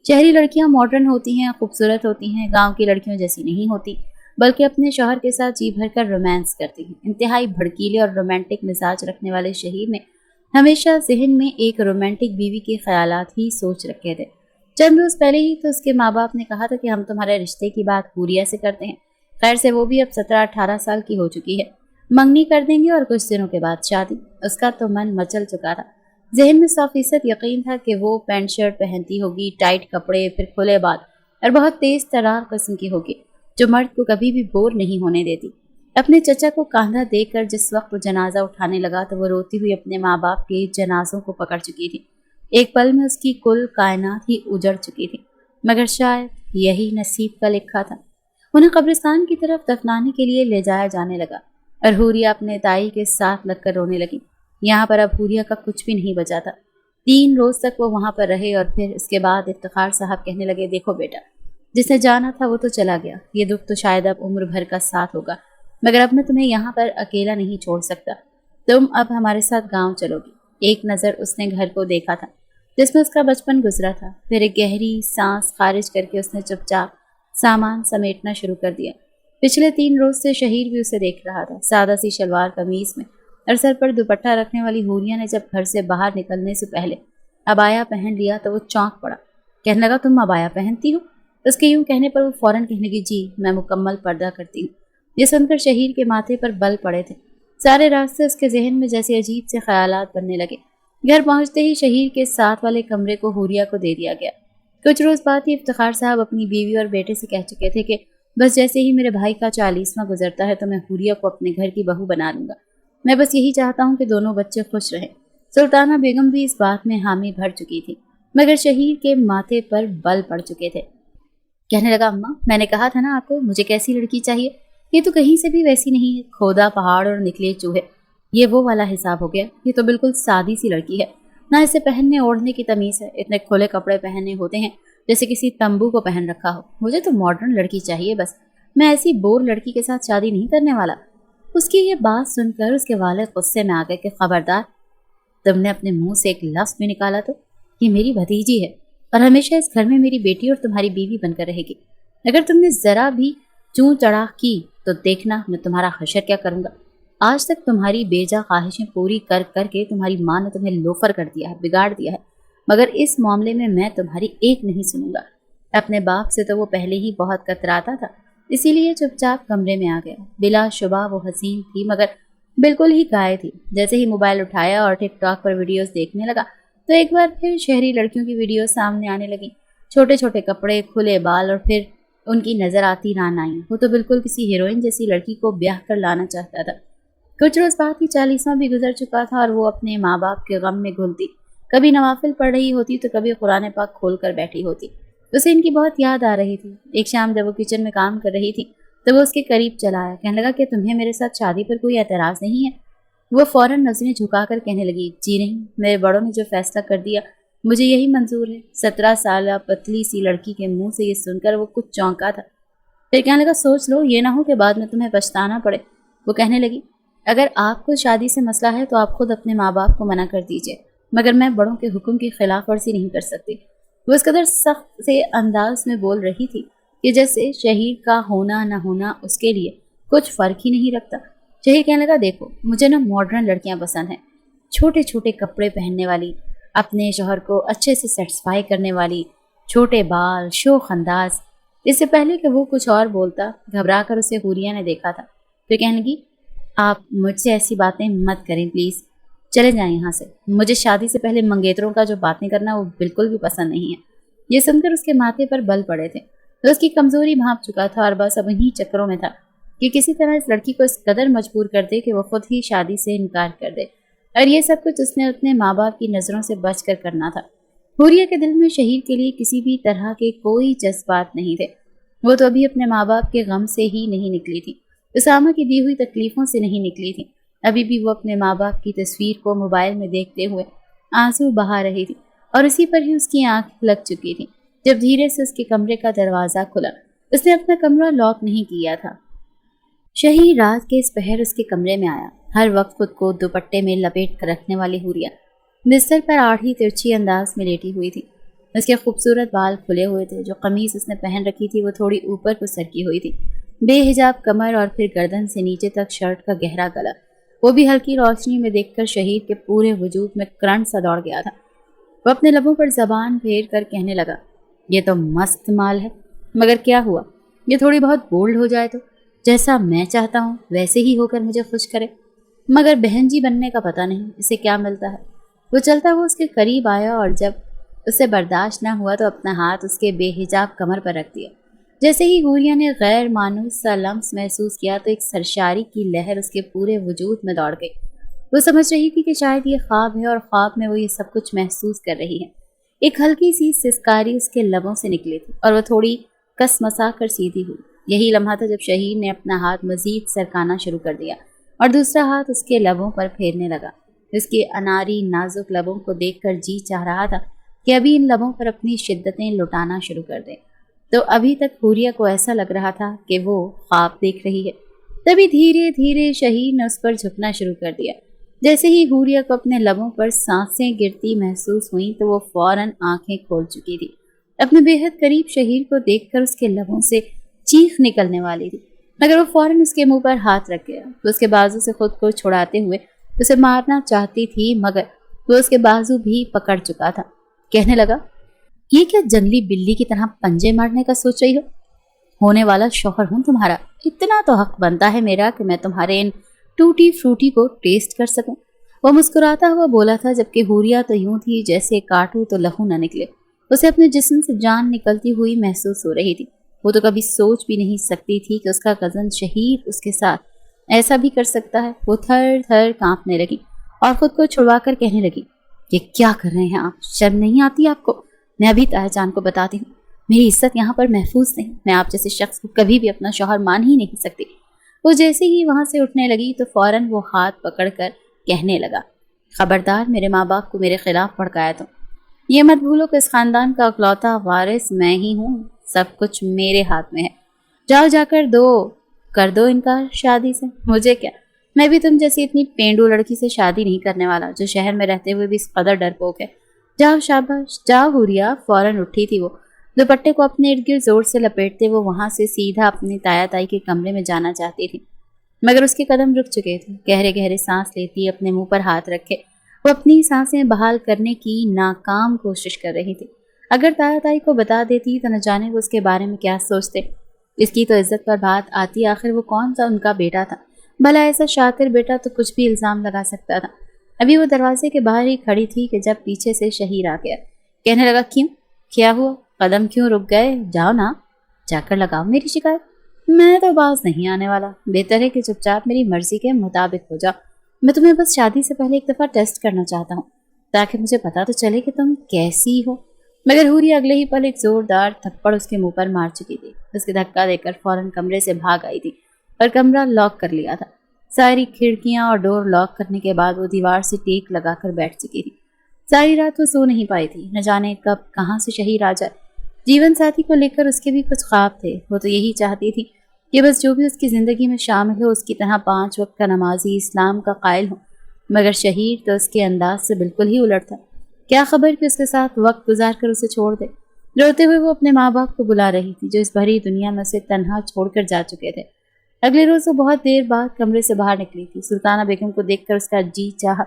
शहरी लड़कियां मॉडर्न होती हैं, खूबसूरत होती हैं, गांव की लड़कियों जैसी नहीं होती, बल्कि अपने शौहर के साथ जी भर कर रोमांस करती हैं। इंतहाई भड़कीले और रोमांटिक मिजाज रखने वाले शहीर ने हमेशा जहन में एक रोमांटिक बीवी के ख्यालात ही सोच रखे थे। चंद रोज पहले ही तो उसके माँ बाप ने कहा था कि हम तुम्हारे रिश्ते की बात हुरिया से करते हैं। खैर से वो भी अब 17-18 साल की हो चुकी है। मंगनी कर देंगे और कुछ दिनों के बाद शादी। उसका तो मन मचल चुका था। जहन में 100% यकीन था कि वो पैंट शर्ट पहनती होगी, टाइट कपड़े, फिर खुले बाल और बहुत तेज तरार किस्म की होगी जो मर्द को कभी भी बोर नहीं होने देती। अपने चचा को कांधा देकर जिस वक्त वो जनाजा उठाने लगा तो वो रोती हुई अपने माँ बाप के जनाजों को पकड़ चुकी थी। एक पल में उसकी कुल कायनात ही उजड़ चुकी थी, मगर शायद यही नसीब का लिखा था। انہیں قبرستان کی طرف دفنانے کے لیے لے جایا جانے لگا اور حوریہ اپنے تائی کے ساتھ لگ کر رونے لگی۔ یہاں پر اب حوریہ کا کچھ بھی نہیں بچا تھا۔ 3 روز تک وہ وہاں پر رہے اور پھر اس کے بعد افتخار صاحب کہنے لگے، دیکھو بیٹا، جس نے جانا تھا وہ تو چلا گیا، یہ دکھ تو شاید اب عمر بھر کا ساتھ ہوگا، مگر اب میں تمہیں یہاں پر اکیلا نہیں چھوڑ سکتا، تم اب ہمارے ساتھ گاؤں چلو گی۔ ایک نظر اس نے گھر کو دیکھا تھا جس میں اس کا بچپن گزرا تھا، پھر ایک گہری سانس خارج کر کے اس نے چپ چاپ سامان سمیٹنا شروع کر دیا۔ پچھلے 3 روز سے شہیر بھی اسے دیکھ رہا تھا، سادہ سی شلوار قمیض میں اور سر پر دوپٹہ رکھنے والی حوریہ نے جب گھر سے باہر نکلنے سے پہلے عبایا پہن لیا تو وہ چونک پڑا، کہنے لگا، تم عبایا پہنتی ہو؟ اس کے یوں کہنے پر وہ فوراً کہنے لگی، جی میں مکمل پردہ کرتی ہوں۔ یہ سن کر شہیر کے ماتھے پر بل پڑے تھے، سارے راستے اس کے ذہن میں جیسے عجیب سے خیالات بننے لگے۔ گھر پہنچتے ہی شہیر کے ساتھ والے کمرے کو حوریہ کو دے دیا گیا۔ کچھ روز بعد ہی افتخار صاحب اپنی بیوی اور بیٹے سے کہہ چکے تھے کہ بس جیسے ہی میرے بھائی کا 40واں گزرتا ہے تو میں حوریہ کو اپنے گھر کی بہو بنا لوں گا، میں بس یہی چاہتا ہوں کہ دونوں بچے خوش رہیں۔ سلطانہ بیگم بھی اس بات میں حامی بھر چکی تھی، مگر شہیر کے ماتھے پر بل پڑ چکے تھے۔ کہنے لگا، اماں میں نے کہا تھا نا آپ کو مجھے کیسی لڑکی چاہیے، یہ تو کہیں سے بھی ویسی نہیں ہے، کھودا پہاڑ اور نکلے چوہے، یہ وہ والا حساب ہو گیا، یہ تو بالکل سادی سی لڑکی ہے، نہ اسے پہننے اوڑھنے کی تمیز ہے، اتنے کھلے کپڑے پہننے ہوتے ہیں جیسے کسی تمبو کو پہن رکھا ہو، مجھے تو ماڈرن لڑکی چاہیے بس، میں ایسی بور لڑکی کے ساتھ شادی نہیں کرنے والا۔ اس کی یہ بات سن کر اس کے والد غصے میں آ گئے کہ خبردار، تم نے اپنے منہ سے ایک لفظ بھی نکالا تو یہ میری بھتیجی ہے اور ہمیشہ اس گھر میں میری بیٹی اور تمہاری بیوی بن کر رہے گی، اگر تم نے ذرا بھی چوں چڑھا کی تو دیکھنا میں تمہارا حشر کیا کروں گا۔ آج تک تمہاری بیجا خواہشیں پوری کر کر کے تمہاری ماں نے تمہیں لوفر کر دیا ہے، بگاڑ دیا ہے، مگر اس معاملے میں تمہاری ایک نہیں سنوں گا۔ اپنے باپ سے تو وہ پہلے ہی بہت کتراتا تھا، اسی لیے چپ چاپ کمرے میں آ گیا۔ بلا شبہ وہ حسین تھی مگر بالکل ہی گائے تھی۔ جیسے ہی موبائل اٹھایا اور ٹک ٹاک پر ویڈیوز دیکھنے لگا تو ایک بار پھر شہری لڑکیوں کی ویڈیوز سامنے آنے لگیں، چھوٹے چھوٹے کپڑے، کھلے بال، اور پھر ان کی نظر آتی رانائی، وہ تو بالکل کسی ہیروئن جیسی لڑکی کو بیاہ کر لانا چاہتا تھا۔ کچھ روز بعد ہی 40واں بھی گزر چکا تھا اور وہ اپنے ماں باپ کے غم میں گھلتی، کبھی نوافل پڑھ رہی ہوتی تو کبھی قرآن پاک کھول کر بیٹھی ہوتی۔ اسے ان کی بہت یاد آ رہی تھی۔ ایک شام جب وہ کچن میں کام کر رہی تھی تو وہ اس کے قریب چلا آیا، کہنے لگا کہ تمہیں میرے ساتھ شادی پر کوئی اعتراض نہیں ہے؟ وہ فوراً نظریں جھکا کر کہنے لگی، جی نہیں، میرے بڑوں نے جو فیصلہ کر دیا مجھے یہی منظور ہے۔ 17 سالہ پتلی سی لڑکی کے منہ سے یہ سن کر وہ کچھ چونکا تھا، پھر کہنے لگا، سوچ لو، یہ نہ ہو کہ بعد میں تمہیں پچھتانا پڑے۔ وہ کہنے لگی، اگر آپ کو شادی سے مسئلہ ہے تو آپ خود اپنے ماں باپ کو منع کر دیجئے، مگر میں بڑوں کے حکم کی خلاف ورزی نہیں کر سکتی۔ وہ اس قدر سخت سے انداز میں بول رہی تھی کہ جیسے شہیر کا ہونا نہ ہونا اس کے لیے کچھ فرق ہی نہیں رکھتا۔ شہیر کہنے لگا، دیکھو مجھے نا ماڈرن لڑکیاں پسند ہیں، چھوٹے چھوٹے کپڑے پہننے والی، اپنے شوہر کو اچھے سے سیٹسفائی کرنے والی، چھوٹے بال، شوخ انداز۔ اس سے پہلے کہ وہ کچھ اور بولتا، گھبرا کر اسے حوریہ نے دیکھا تھا، پھر کہنے لگی، آپ مجھ سے ایسی باتیں مت کریں پلیز، چلے جائیں یہاں سے، مجھے شادی سے پہلے منگیتروں کا جو باتیں کرنا وہ بالکل بھی پسند نہیں ہے۔ یہ سن کر اس کے ماتھے پر بل پڑے تھے، تو اس کی کمزوری بھانپ چکا تھا اور بس اب انہی چکروں میں تھا کہ کسی طرح اس لڑکی کو اس قدر مجبور کر دے کہ وہ خود ہی شادی سے انکار کر دے، اور یہ سب کچھ اس نے اپنے ماں باپ کی نظروں سے بچ کر کرنا تھا۔ حوریہ کے دل میں شہیر کے لیے کسی بھی طرح کے کوئی جذبات نہیں تھے، وہ تو ابھی اپنے ماں باپ کے غم سے ہی نہیں نکلی تھی، اسامہ کی دی ہوئی تکلیفوں سے نہیں نکلی تھی، ابھی بھی وہ اپنے ماں باپ کی تصویر کو موبائل میں دیکھتے ہوئے آنسو بہا رہی تھی، اور اسی پر ہی اس کی آنکھ لگ چکی تھی جب دھیرے سے اس کے کمرے کا دروازہ کھلا۔ اس نے اپنا کمرہ لاک نہیں کیا تھا۔ شہیر رات کے اس پہر اس کے کمرے میں آیا، ہر وقت خود کو دوپٹے میں لپیٹ کر رکھنے والی حوریہ بستر پر آڑھی ترچھی انداز میں لیٹی ہوئی تھی۔ اس کے خوبصورت بال کھلے ہوئے تھے، جو قمیض اس نے پہن رکھی تھی وہ تھوڑی اوپر کو سرکی ہوئی تھی، بے حجاب کمر اور پھر گردن سے نیچے تک شرٹ کا گہرا گلا، وہ بھی ہلکی روشنی میں دیکھ کر شہیر کے پورے وجود میں کرنٹ سا دوڑ گیا تھا۔ وہ اپنے لبوں پر زبان پھیر کر کہنے لگا، یہ تو مست مال ہے، مگر کیا ہوا، یہ تھوڑی بہت بولڈ ہو جائے تو جیسا میں چاہتا ہوں ویسے ہی ہو کر مجھے خوش کرے، مگر بہن جی بننے کا پتہ نہیں اسے کیا ملتا ہے۔ وہ چلتا ہوا اس کے قریب آیا اور جب اسے برداشت نہ ہوا تو اپنا ہاتھ اس کے بے حجاب کمر پر رکھ دیا۔ جیسے ہی حوریہ نے غیر مانوس سا لمس محسوس کیا تو ایک سرشاری کی لہر اس کے پورے وجود میں دوڑ گئی۔ وہ سمجھ رہی تھی کہ شاید یہ خواب ہے اور خواب میں وہ یہ سب کچھ محسوس کر رہی ہے۔ ایک ہلکی سی سسکاری اس کے لبوں سے نکلی تھی اور وہ تھوڑی کس مسا کر سیدھی ہوئی۔ یہی لمحہ تھا جب شہیر نے اپنا ہاتھ مزید سرکانا شروع کر دیا اور دوسرا ہاتھ اس کے لبوں پر پھیرنے لگا۔ اس کے اناری نازک لبوں کو دیکھ کر جی چاہ رہا تھا کہ ابھی ان لبوں پر اپنی شدتیں لٹانا شروع کر دے۔ تو ابھی تک حوریہ کو ایسا لگ رہا تھا کہ وہ خواب دیکھ رہی ہے۔ تبھی دھیرے دھیرے شہیر نے اس پر جھکنا شروع کر دیا۔ جیسے ہی حوریہ کو اپنے لبوں پر سانسیں گرتی محسوس ہوئیں تو وہ فوراً آنکھیں کھول چکی تھی۔ اپنے بے حد قریب شہیر کو دیکھ کر اس کے لبوں سے چیخ نکلنے والی تھی، مگر وہ فوراً اس کے منہ پر ہاتھ رکھ گیا۔ تو اس کے بازو سے خود کو چھڑاتے ہوئے اسے مارنا چاہتی تھی، مگر وہ اس کے بازو بھی پکڑ چکا تھا۔ کہنے لگا، یہ کیا جنگلی بلی کی طرح پنجے مارنے کا سوچ رہی ہو؟ ہونے والا شوہر ہوں تمہارا، اتنا تو حق بنتا ہے میرا کہ میں تمہارے ان ٹوٹی فروٹی کو ٹیسٹ کر سکوں۔ وہ مسکراتا ہوا بولا تھا، جبکہ حوریہ تو یوں تھی جیسے کاٹو تو لہو نہ نکلے۔ اسے اپنے جسم سے جان نکلتی ہوئی محسوس ہو رہی تھی۔ وہ تو کبھی سوچ بھی نہیں سکتی تھی کہ اس کا کزن شہیر اس کے ساتھ ایسا بھی کر سکتا ہے۔ وہ تھر تھر کانپنے لگی اور خود کو چھڑوا کر کہنے لگی، یہ کیا کر رہے ہیں آپ؟ شرم نہیں آتی آپ کو؟ میں ابھی تایا جان کو بتاتی ہوں، میری عزت یہاں پر محفوظ نہیں، میں آپ جیسے شخص کو کبھی بھی اپنا شوہر مان ہی نہیں سکتی۔ وہ جیسے ہی وہاں سے اٹھنے لگی تو فوراً وہ ہاتھ پکڑ کر کہنے لگا، خبردار میرے ماں باپ کو میرے خلاف بھڑکایا تو یہ مت بھولو کہ اس خاندان کا اکلوتا وارث میں ہی ہوں، سب کچھ میرے ہاتھ میں ہے۔ جاؤ جا کر دو انکار شادی سے، مجھے کیا، میں بھی تم جیسی اتنی پینڈو لڑکی سے شادی نہیں کرنے والا جو شہر میں رہتے ہوئے بھی اس قدر ڈرپوک ہے۔ جاؤ شاباش جاؤ۔ حوریہ فوراً اٹھی تھی۔ وہ دوپٹے کو اپنے ارد گرد زور سے لپیٹتے وہ وہاں سے سیدھا اپنی تایا تائی کے کمرے میں جانا چاہتی تھی، مگر اس کے قدم رک چکے تھے۔ گہرے گہرے سانس لیتی اپنے منہ پر ہاتھ رکھے وہ اپنی سانسیں بحال کرنے کی ناکام کوشش کر رہی تھی۔ اگر تایا تائی کو بتا دیتی تو نہ جانے وہ اس کے بارے میں کیا سوچتے۔ اس کی تو عزت پر بات آتی، آخر وہ کون سا ان کا بیٹا تھا؟ بھلا ایسا شاطر بیٹا تو کچھ بھی الزام لگا سکتا تھا۔ ابھی وہ دروازے کے باہر ہی کھڑی تھی کہ جب پیچھے سے شہیر آ گیا۔ کہنے لگا، کیوں؟ کیا ہوا؟ قدم کیوں رک گئے؟ جاؤ نا، جا کر لگاؤ میری شکایت۔ میں تو باز نہیں آنے والا، بہتر ہے کہ چپ چاپ میری مرضی کے مطابق ہو جاؤ۔ میں تمہیں بس شادی سے پہلے ایک دفعہ ٹیسٹ کرنا چاہتا ہوں تاکہ مجھے پتا تو چلے کہ تم کیسی ہو۔ مگر حوریہ اگلے ہی پل ایک زوردار تھپڑ اس کے منہ پر مار چکی تھی۔ اس کے دھکا دے کر فوراً کمرے سے بھاگ آئی تھی اور کمرہ لاک کر لیا تھا۔ ساری کھڑکیاں اور ڈور لاک کرنے کے بعد وہ دیوار سے ٹیک لگا کر بیٹھ چکی تھی۔ ساری رات وہ سو نہیں پائی تھی، نہ جانے کب کہاں سے شہیر آ جائے۔ جیون ساتھی کو لے کر اس کے بھی کچھ خواب تھے۔ وہ تو یہی چاہتی تھی کہ بس جو بھی اس کی زندگی میں شامل ہو اس کی طرح 5 وقت کا نمازی، اسلام کا قائل ہو، مگر شہیر تو اس کے انداز سے بالکل ہی الٹ تھا۔ کیا خبر کہ اس کے ساتھ وقت گزار کر اسے چھوڑ دے۔ روتے ہوئے وہ اپنے ماں باپ کو بلا رہی تھی جو اس بھری دنیا میں اسے تنہا چھوڑ کر جا چکے تھے۔ اگلے روز وہ بہت دیر بعد کمرے سے باہر نکلی تھی۔ سلطانہ بیگم کو دیکھ کر اس کا جی چاہا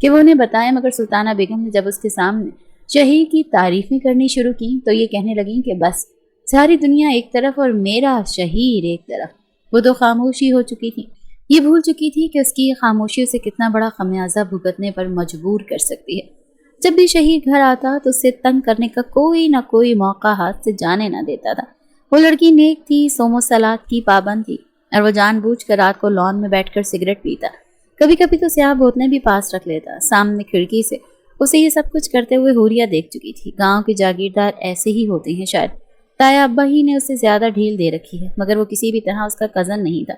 کہ وہ انہیں بتائے، مگر سلطانہ بیگم نے جب اس کے سامنے شہیر کی تعریفیں کرنی شروع کی تو یہ کہنے لگیں کہ بس ساری دنیا ایک طرف اور میرا شہیر ایک طرف۔ وہ تو خاموشی ہو چکی تھی، یہ بھول چکی تھی کہ اس کی خاموشی اسے کتنا بڑا خمیازہ بھگتنے پر مجبور کر سکتی ہے۔ جب بھی شہیر گھر آتا تو اسے تنگ کرنے کا کوئی نہ کوئی موقع ہاتھ سے جانے نہ دیتا تھا۔ وہ لڑکی نیک تھی، صوم و صلات کی پابند تھی، اور وہ جان بوجھ کر رات کو لان میں بیٹھ کر سگریٹ پیتا، کبھی کبھی تو سیاہ بوتلیں بھی پاس رکھ لیتا۔ سامنے کھڑکی سے اسے یہ سب کچھ کرتے ہوئے حوریہ دیکھ چکی تھی۔ گاؤں کے جاگیردار ایسے ہی ہوتے ہیں شاید، تایا ابا ہی نے اسے زیادہ ڈھیل دے رکھی ہے، مگر وہ کسی بھی طرح اس کا کزن نہیں تھا،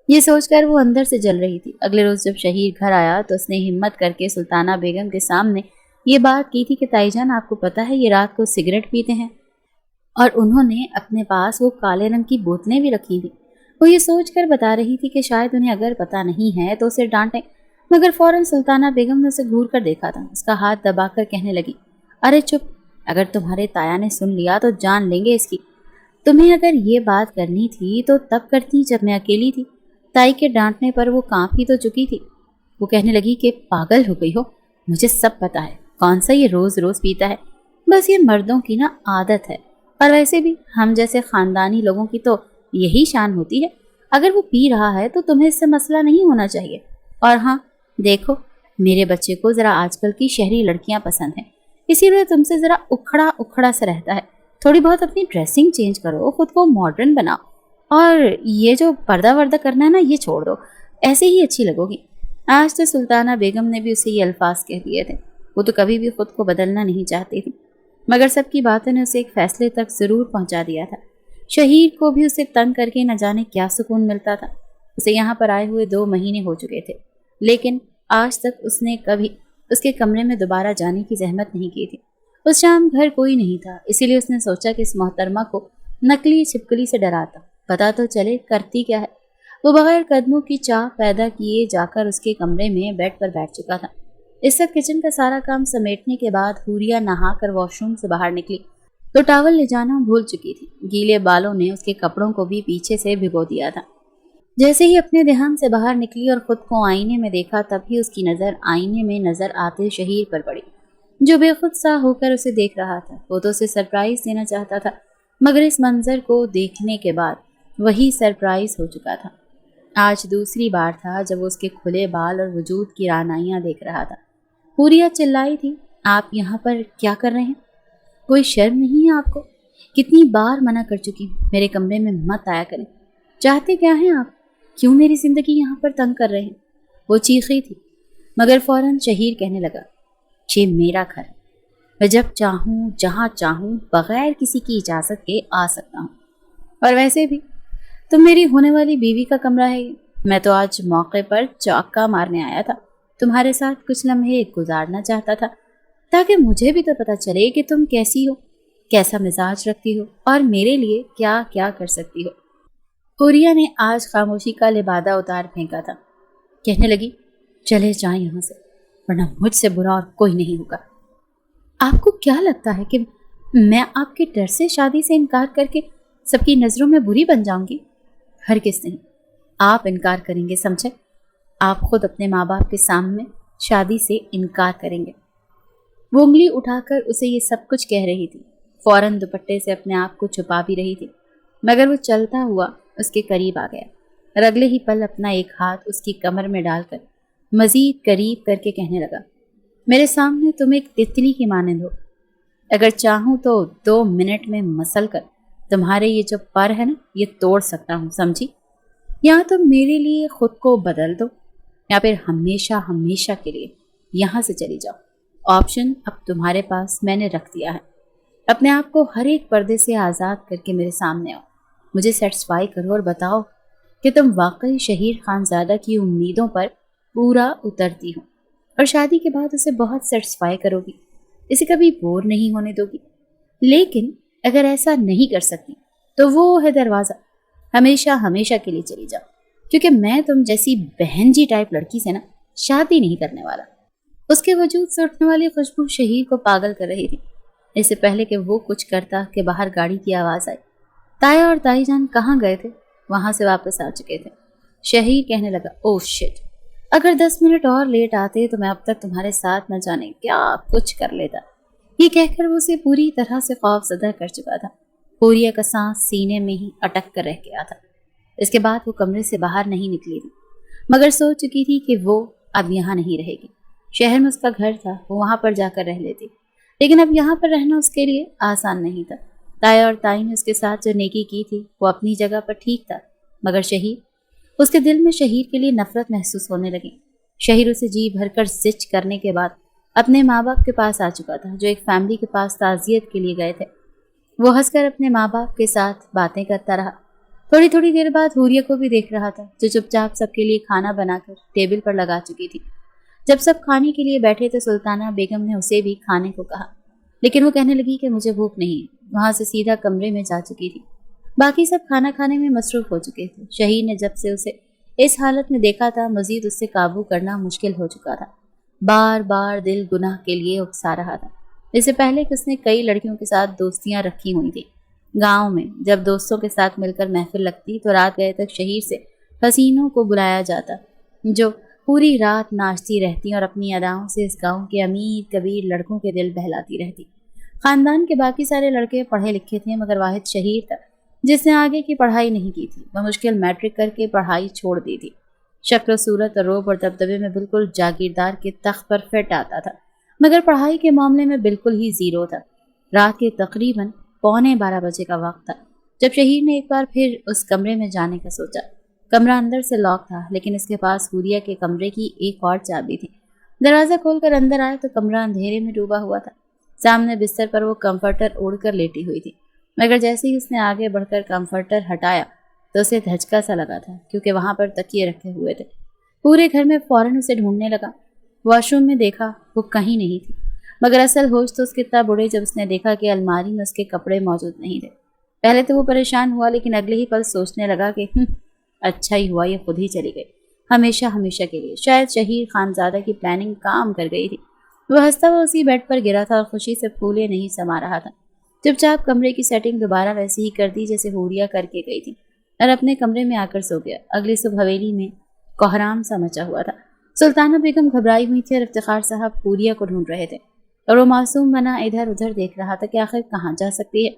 یہ سوچ کر وہ اندر سے جل رہی تھی۔ اگلے روز جب شہیر گھر آیا تو اس نے ہمت کر کے سلطانہ بیگم کے سامنے یہ بات کی تھی کہ تائی جان، آپ کو پتہ ہے یہ رات کو سگریٹ پیتے ہیں، اور انہوں نے اپنے پاس وہ کالے رنگ کی بوتلیں بھی رکھی تھی۔ وہ یہ سوچ کر بتا رہی تھی کہ شاید انہیں اگر پتہ نہیں ہے تو اسے ڈانٹیں، مگر فوراً سلطانہ بیگم نے اسے گھور کر دیکھا تھا۔ اس کا ہاتھ دبا کر کہنے لگی، ارے چپ، اگر تمہارے تایا نے سن لیا تو جان لیں گے اس کی۔ تمہیں اگر یہ بات کرنی تھی تو تب کرتی جب میں اکیلی تھی۔ تائی کے ڈانٹنے پر وہ کانپ ہی تو چکی تھی۔ وہ کہنے لگی کہ پاگل ہو گئی ہو، مجھے سب پتہ ہے کون سا یہ روز روز پیتا ہے، بس یہ مردوں کی نا عادت ہے، اور ویسے بھی ہم جیسے خاندانی لوگوں کی تو یہی شان ہوتی ہے۔ اگر وہ پی رہا ہے تو تمہیں اس سے مسئلہ نہیں ہونا چاہیے۔ اور ہاں دیکھو، میرے بچے کو ذرا آج کل کی شہری لڑکیاں پسند ہیں، اسی لیے تم سے ذرا اکھڑا اکھڑا سا رہتا ہے۔ تھوڑی بہت اپنی ڈریسنگ چینج کرو، خود کو ماڈرن بناؤ، اور یہ جو پردہ وردہ کرنا ہے نا یہ چھوڑ دو، ایسے ہی اچھی لگو گی۔ آج تو سلطانہ بیگم نے بھی اسے یہ الفاظ کہہ دیے تھے۔ وہ تو کبھی بھی خود کو بدلنا نہیں چاہتی تھی، مگر سب کی باتوں نے اسے ایک فیصلے تک ضرور پہنچا دیا تھا۔ शहीर को भी उसे तंग करके न जाने क्या सुकून मिलता था। उसे यहाँ पर आए हुए 2 महीने हो चुके थे, लेकिन आज तक उसने कभी उसके कमरे में दोबारा जाने की जहमत नहीं की थी। उस शाम घर कोई नहीं था, इसीलिए उसने सोचा कि इस मोहतरमा को नकली छिपकली से डराता, पता तो चले करती क्या है। वो बगैर कदमों की चाह पैदा किए जाकर उसके कमरे में बेड पर बैठ चुका था। इस वक्त किचन का सारा काम समेटने के बाद हुरिया नहाकर वॉशरूम से बाहर निकली तो टॉवल ले जाना भूल चुकी थी। गीले बालों ने उसके कपड़ों को भी पीछे से भिगो दिया था। जैसे ही अपने ध्यान से बाहर निकली और खुद को आईने में देखा, तभी उसकी नजर आईने में नजर आते शहीर पर पड़ी, जो बेखुद सा होकर उसे देख रहा था। वो तो उसे सरप्राइज देना चाहता था, मगर इस मंजर को देखने के बाद वही सरप्राइज हो चुका था। आज दूसरी बार था जब वो उसके खुले बाल और वजूद की रानाइयां देख रहा था। हुरिया चिल्लाई थी, आप यहाँ पर क्या कर रहे हैं? कोई शर्म नहीं है आपको? कितनी बार मना कर चुकी हूँ, मेरे कमरे में मत आया करें। चाहते क्या हैं आप? क्यों मेरी जिंदगी यहाँ पर तंग कर रहे हैं? वो चीखी थी, मगर फौरन शहीर कहने लगा, ये मेरा घर, मैं जब चाहूँ जहाँ चाहूँ बगैर किसी की इजाज़त के आ सकता हूँ। और वैसे भी तुम मेरी होने वाली बीवी का कमरा है ये। मैं तो आज मौके पर चौका मारने आया था, तुम्हारे साथ कुछ लम्हे गुजारना चाहता था, ताकि मुझे भी तो पता चले कि तुम कैसी हो, कैसा मिजाज रखती हो और मेरे लिए क्या क्या कर सकती हो। हुरिया ने आज खामोशी का लिबादा उतार फेंका था। कहने लगी, चले जाएं यहाँ से, वरना मुझसे बुरा और कोई नहीं होगा। आपको क्या लगता है कि मैं आपके डर से शादी से इनकार करके सबकी नज़रों में बुरी बन जाऊंगी? हरगिज़ नहीं, आप इनकार करेंगे, समझे? आप खुद अपने माँ बाप के सामने शादी से इनकार करेंगे। वो उंगली उठाकर उसे ये सब कुछ कह रही थी, फौरन दुपट्टे से अपने आप को छुपा भी रही थी, मगर वो चलता हुआ उसके करीब आ गया और अगले ही पल अपना एक हाथ उसकी कमर में डालकर मजीद करीब करके कहने लगा, मेरे सामने तुम एक तितली की मानंद हो। अगर चाहूँ तो 2 मिनट में मसल कर तुम्हारे ये जो पर है ना, ये तोड़ सकता हूँ, समझी? या तुम मेरे लिए खुद को बदल दो, या फिर हमेशा हमेशा के लिए यहाँ से चली जाओ। ऑप्शन अब तुम्हारे पास मैंने रख दिया है। अपने आप को हर एक पर्दे से आज़ाद करके मेरे सामने आओ, मुझे सेटिस्फाई करो और बताओ कि तुम वाकई शहीर खानज़ादा की उम्मीदों पर पूरा उतरती हो और शादी के बाद उसे बहुत सेटिस्फाई करोगी, इसे कभी बोर नहीं होने दोगी। लेकिन अगर ऐसा नहीं कर सकती तो वो है दरवाज़ा, हमेशा हमेशा के लिए चली जाओ, क्योंकि मैं तुम जैसी बहन जी टाइप लड़की से ना शादी नहीं करने वाला। उसके वजूद से उठने वाली खुशबू शहीर को पागल कर रही थी। इससे पहले कि वो कुछ करता कि बाहर गाड़ी की आवाज़ आई। ताया और ताई जान कहाँ गए थे? वहाँ से वापस आ चुके थे। शहीर कहने लगा, ओह शिट, अगर 10 मिनट और लेट आते तो मैं अब तक तुम्हारे साथ न जाने क्या कुछ कर लेता। ये कहकर वो उसे पूरी तरह से खौफजदा कर चुका था। हुरिया का सांस सीने में ही अटक कर रह गया था। इसके बाद वो कमरे से बाहर नहीं निकली थी, मगर सोच चुकी थी कि वो अब यहाँ नहीं रहेगी। शहर में उसका घर था, वो वहाँ पर जाकर रह लेती, लेकिन अब यहाँ पर रहना उसके लिए आसान नहीं था। ताया और ताई ने उसके साथ जो नेकी की थी वो अपनी जगह पर ठीक था, मगर शहीर, उसके दिल में शहीर के लिए नफरत महसूस होने लगी। शहीर उसे जी भरकर जिच करने के बाद अपने माँ बाप के पास आ चुका था, जो एक फैमिली के पास ताज़ियत के लिए गए थे। वो हंसकर अपने माँ बाप के साथ बातें करता रहा। थोड़ी थोड़ी देर बाद हुरिया को भी देख रहा था, जो चुपचाप सबके लिए खाना बनाकर टेबल पर लगा चुकी थी। जब सब खाने के लिए बैठे तो सुल्ताना बेगम ने उसे भी खाने को कहा, लेकिन वो कहने लगी कि मुझे भूख नहीं है। वहां से सीधा कमरे में जा चुकी थी। बाकी सब खाना खाने में मसरूफ हो चुके थे। शहीर ने जब से उसे इस हालत में देखा था, मजीद उससे काबू करना मुश्किल हो चुका था। बार बार दिल गुनाह के लिए उकसा रहा था। इससे पहले कि उसने कई लड़कियों के साथ दोस्तियां रखी हुई थी। गांव में जब दोस्तों के साथ मिलकर महफिल लगती तो रात गए तक शहीर से हसीनों को बुलाया जाता, जो पूरी रात नाचती रहती और अपनी अदाओं से इस गांव के अमीर कबीर लड़कों के दिल बहलाती रहती। खानदान के बाकी सारे लड़के पढ़े लिखे थे, मगर वाहिद शहीर था जिसने आगे की पढ़ाई नहीं की थी। वह मुश्किल मैट्रिक करके पढ़ाई छोड़ दी थी। शक्ल सूरत और रोब और दबदबे में बिल्कुल जागीरदार के तख्त पर फिट आता था, मगर पढ़ाई के मामले में बिल्कुल ही जीरो था। रात के तकरीबन 11:15 बजे का वक्त था जब शहीर ने एक बार फिर उस कमरे में जाने का सोचा। कमरा अंदर से लॉक था, लेकिन इसके पास हुरिया के कमरे की एक और चाबी थी। दरवाजा खोलकर अंदर आया तो कमरा अंधेरे में डूबा हुआ था। सामने बिस्तर पर वो कंफर्टर ओढ़कर लेटी हुई थी। مگر جیسے ہی اس نے آگے بڑھ کر کمفرٹر ہٹایا تو اسے دھچکا سا لگا تھا، کیونکہ وہاں پر تکیے رکھے ہوئے تھے۔ پورے گھر میں فوراً اسے ڈھونڈنے لگا۔ واش روم میں دیکھا، وہ کہیں نہیں تھی، مگر اصل ہوش تو اس کے تب اڑے جب اس نے دیکھا کہ الماری میں اس کے کپڑے موجود نہیں تھے۔ پہلے تو وہ پریشان ہوا، لیکن اگلے ہی پل سوچنے لگا کہ اچھا ہی ہوا یہ خود ہی چلی گئی، ہمیشہ ہمیشہ کے لیے۔ شاید شہیر خانزادہ کی پلاننگ کام کر گئی تھی۔ وہ ہنستا ہوا اسی بیڈ پر گرا تھا اور خوشی سے پھولے نہیں سما رہا تھا۔ چپ چاپ کمرے کی سیٹنگ دوبارہ ویسے ہی کر دی جیسے حوریہ کر کے گئی تھی، اور اپنے کمرے میں آ کر سو گیا۔ اگلی صبح حویلی میں کوہرام سا مچا ہوا تھا۔ سلطانہ بیگم گھبرائی ہوئی تھی اور افتخار صاحب حوریہ کو ڈھونڈ رہے تھے، اور وہ معصوم بنا ادھر ادھر دیکھ رہا تھا کہ آخر کہاں جا سکتی ہے۔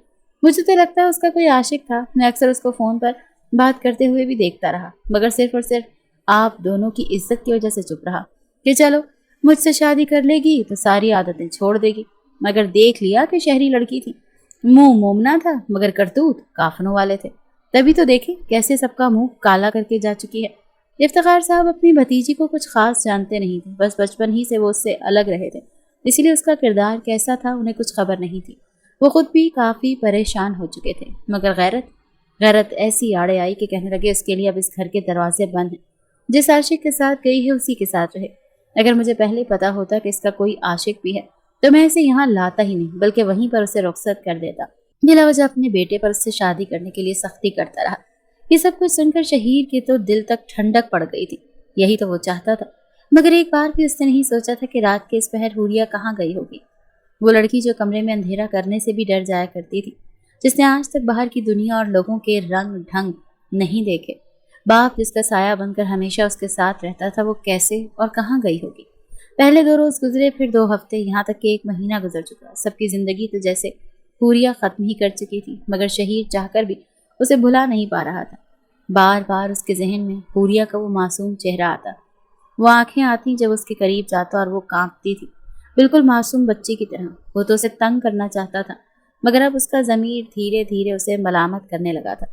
مجھے تو لگتا ہے اس کا کوئی عاشق تھا، میں اکثر اس کو فون پر بات کرتے ہوئے بھی دیکھتا رہا، مگر صرف اور صرف آپ دونوں کی عزت کی وجہ سے چپ رہا کہ چلو مجھ سے شادی کر لے گی تو ساری عادتیں چھوڑ دے گی۔ مگر دیکھ لیا کہ شہری لڑکی تھی، منہ مومنا تھا مگر کرتوت کافنوں والے تھے۔ تبھی تو دیکھیں کیسے سب کا منہ کالا کر کے جا چکی ہے۔ افتخار صاحب اپنی بھتیجی کو کچھ خاص جانتے نہیں تھے، بس بچپن ہی سے وہ اس سے الگ رہے تھے، اسی لیے اس کا کردار کیسا تھا انہیں کچھ خبر نہیں تھی۔ وہ خود بھی کافی پریشان ہو چکے تھے، مگر غیرت ایسی آڑے آئی کہ کہنے لگے اس کے لیے اب اس گھر کے دروازے بند ہیں، جس عاشق کے ساتھ گئی ہے اسی کے ساتھ رہے۔ اگر مجھے پہلے پتا ہوتا کہ اس کا کوئی عاشق بھی ہے تو میں اسے یہاں لاتا ہی نہیں، بلکہ وہیں پر اسے رخصت کر دیتا۔ بلا وجہ اپنے بیٹے پر اس سے شادی کرنے کے لیے سختی کرتا رہا۔ یہ سب کچھ سن کر شہیر کے تو دل تک ٹھنڈک پڑ گئی تھی، یہی تو وہ چاہتا تھا۔ مگر ایک بار بھی اس نے نہیں سوچا تھا کہ رات کے اس پہر حوریہ کہاں گئی ہوگی، وہ لڑکی جو کمرے میں اندھیرا کرنے سے بھی ڈر جایا کرتی تھی، جس نے آج تک باہر کی دنیا اور لوگوں کے رنگ ڈھنگ نہیں دیکھے، باپ جس کا سایہ بن کر ہمیشہ اس کے ساتھ رہتا تھا، وہ کیسے اور کہاں گئی ہوگی۔ پہلے 2 روز گزرے، پھر 2 ہفتے، یہاں تک کہ 1 مہینہ گزر چکا۔ سب کی زندگی تو جیسے حوریہ ختم ہی کر چکی تھی، مگر شہیر چاہ کر بھی اسے بھلا نہیں پا رہا تھا۔ بار بار اس کے ذہن میں حوریہ کا وہ معصوم چہرہ آتا، وہ آنکھیں آتی جب اس کے قریب جاتا اور وہ کانپتی تھی، بالکل معصوم بچی کی طرح۔ وہ تو اسے تنگ کرنا چاہتا تھا، مگر اب اس کا ضمیر دھیرے دھیرے اسے ملامت کرنے لگا تھا۔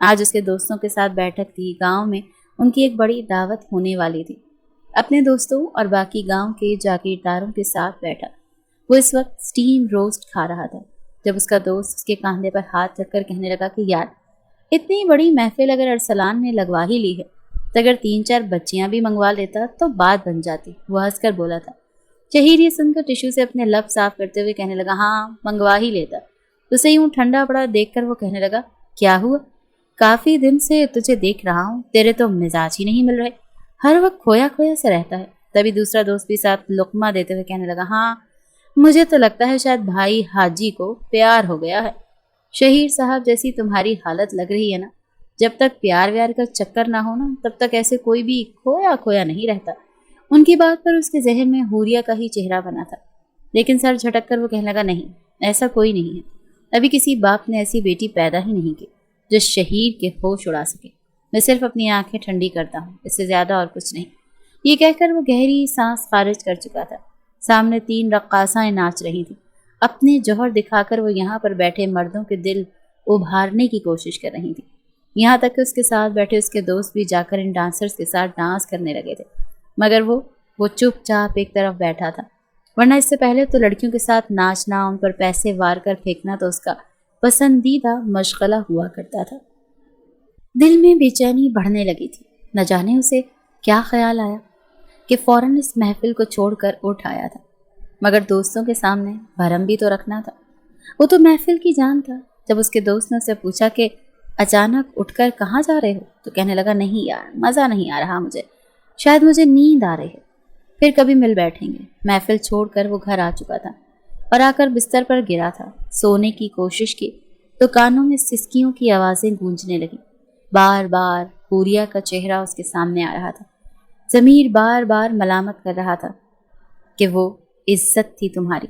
آج اس کے دوستوں کے ساتھ بیٹھک تھی، گاؤں میں ان کی ایک بڑی دعوت ہونے والی تھی۔ اپنے دوستوں اور باقی گاؤں کے جاگیرداروں کے ساتھ بیٹھا، وہ اس وقت سٹیم روسٹ کھا رہا تھا، جب اس کا دوست اس کے کاندھے پر ہاتھ رکھ کر کہنے لگا کہ یار، اتنی بڑی محفل اگر ارسلان نے لگوا ہی لی ہے تو اگر 3-4 بچیاں بھی منگوا لیتا تو بات بن جاتی۔ وہ ہنس کر بولا تھا۔ شہیر یہ سن کر ٹشو سے اپنے لب صاف کرتے ہوئے کہنے لگا، ہاں منگوا ہی لیتا۔ اسے یوں ٹھنڈا پڑا دیکھ کر وہ کہنے لگا، کیا ہوا؟ کافی دن سے تجھے دیکھ رہا ہوں، تیرے تو مزاج ہی نہیں مل رہے، ہر وقت کھویا کھویا سے رہتا ہے۔ تبھی دوسرا دوست بھی ساتھ لقمہ دیتے ہوئے کہنے لگا، ہاں مجھے تو لگتا ہے شاید بھائی حاجی کو پیار ہو گیا ہے۔ شہیر صاحب جیسی تمہاری حالت لگ رہی ہے نا، جب تک پیار ویار کا چکر نہ ہو نا، تب تک ایسے کوئی بھی کھویا کھویا نہیں رہتا۔ ان کی بات پر اس کے ذہن میں حوریہ کا ہی چہرہ بنا تھا، لیکن سر جھٹک کر وہ کہنے لگا، نہیں ایسا کوئی نہیں ہے، ابھی کسی باپ نے ایسی بیٹی پیدا ہی نہیں کی جو شہیر کے ہوش اڑا سکے۔ میں صرف اپنی آنکھیں ٹھنڈی کرتا ہوں، اس سے زیادہ اور کچھ نہیں۔ یہ کہہ کر وہ گہری سانس خارج کر چکا تھا۔ سامنے 3 رقاصائیں ناچ رہی تھیں، اپنے جوہر دکھا کر وہ یہاں پر بیٹھے مردوں کے دل ابھارنے کی کوشش کر رہی تھیں، یہاں تک کہ اس کے ساتھ بیٹھے اس کے دوست بھی جا کر ان ڈانسرز کے ساتھ ڈانس کرنے لگے تھے، مگر وہ چپ چاپ ایک طرف بیٹھا تھا، ورنہ اس سے پہلے تو لڑکیوں کے ساتھ ناچنا، ان پر پیسے وار کر پھینکنا تو اس کا پسندیدہ مشغلہ ہوا کرتا تھا۔ دل میں بے چینی بڑھنے لگی تھی، نہ جانے اسے کیا خیال آیا کہ فوراً اس محفل کو چھوڑ کر اٹھ آیا تھا، مگر دوستوں کے سامنے بھرم بھی تو رکھنا تھا۔ وہ تو محفل کی جان تھا۔ جب اس کے دوست نے اسے پوچھا کہ اچانک اٹھ کر کہاں جا رہے ہو، تو کہنے لگا، نہیں یار مزہ نہیں آ رہا مجھے، شاید مجھے نیند آ رہی ہے، پھر کبھی مل بیٹھیں گے۔ محفل چھوڑ کر وہ گھر آ چکا تھا اور آ کر بستر پر گرا تھا۔ سونے کی کوشش کی تو کانوں میں سسکیوں کی آوازیں گونجنے لگیں، بار بار حوریہ کا چہرہ اس کے سامنے آ رہا تھا، ضمیر بار بار ملامت کر رہا تھا کہ وہ عزت تھی تمہاری،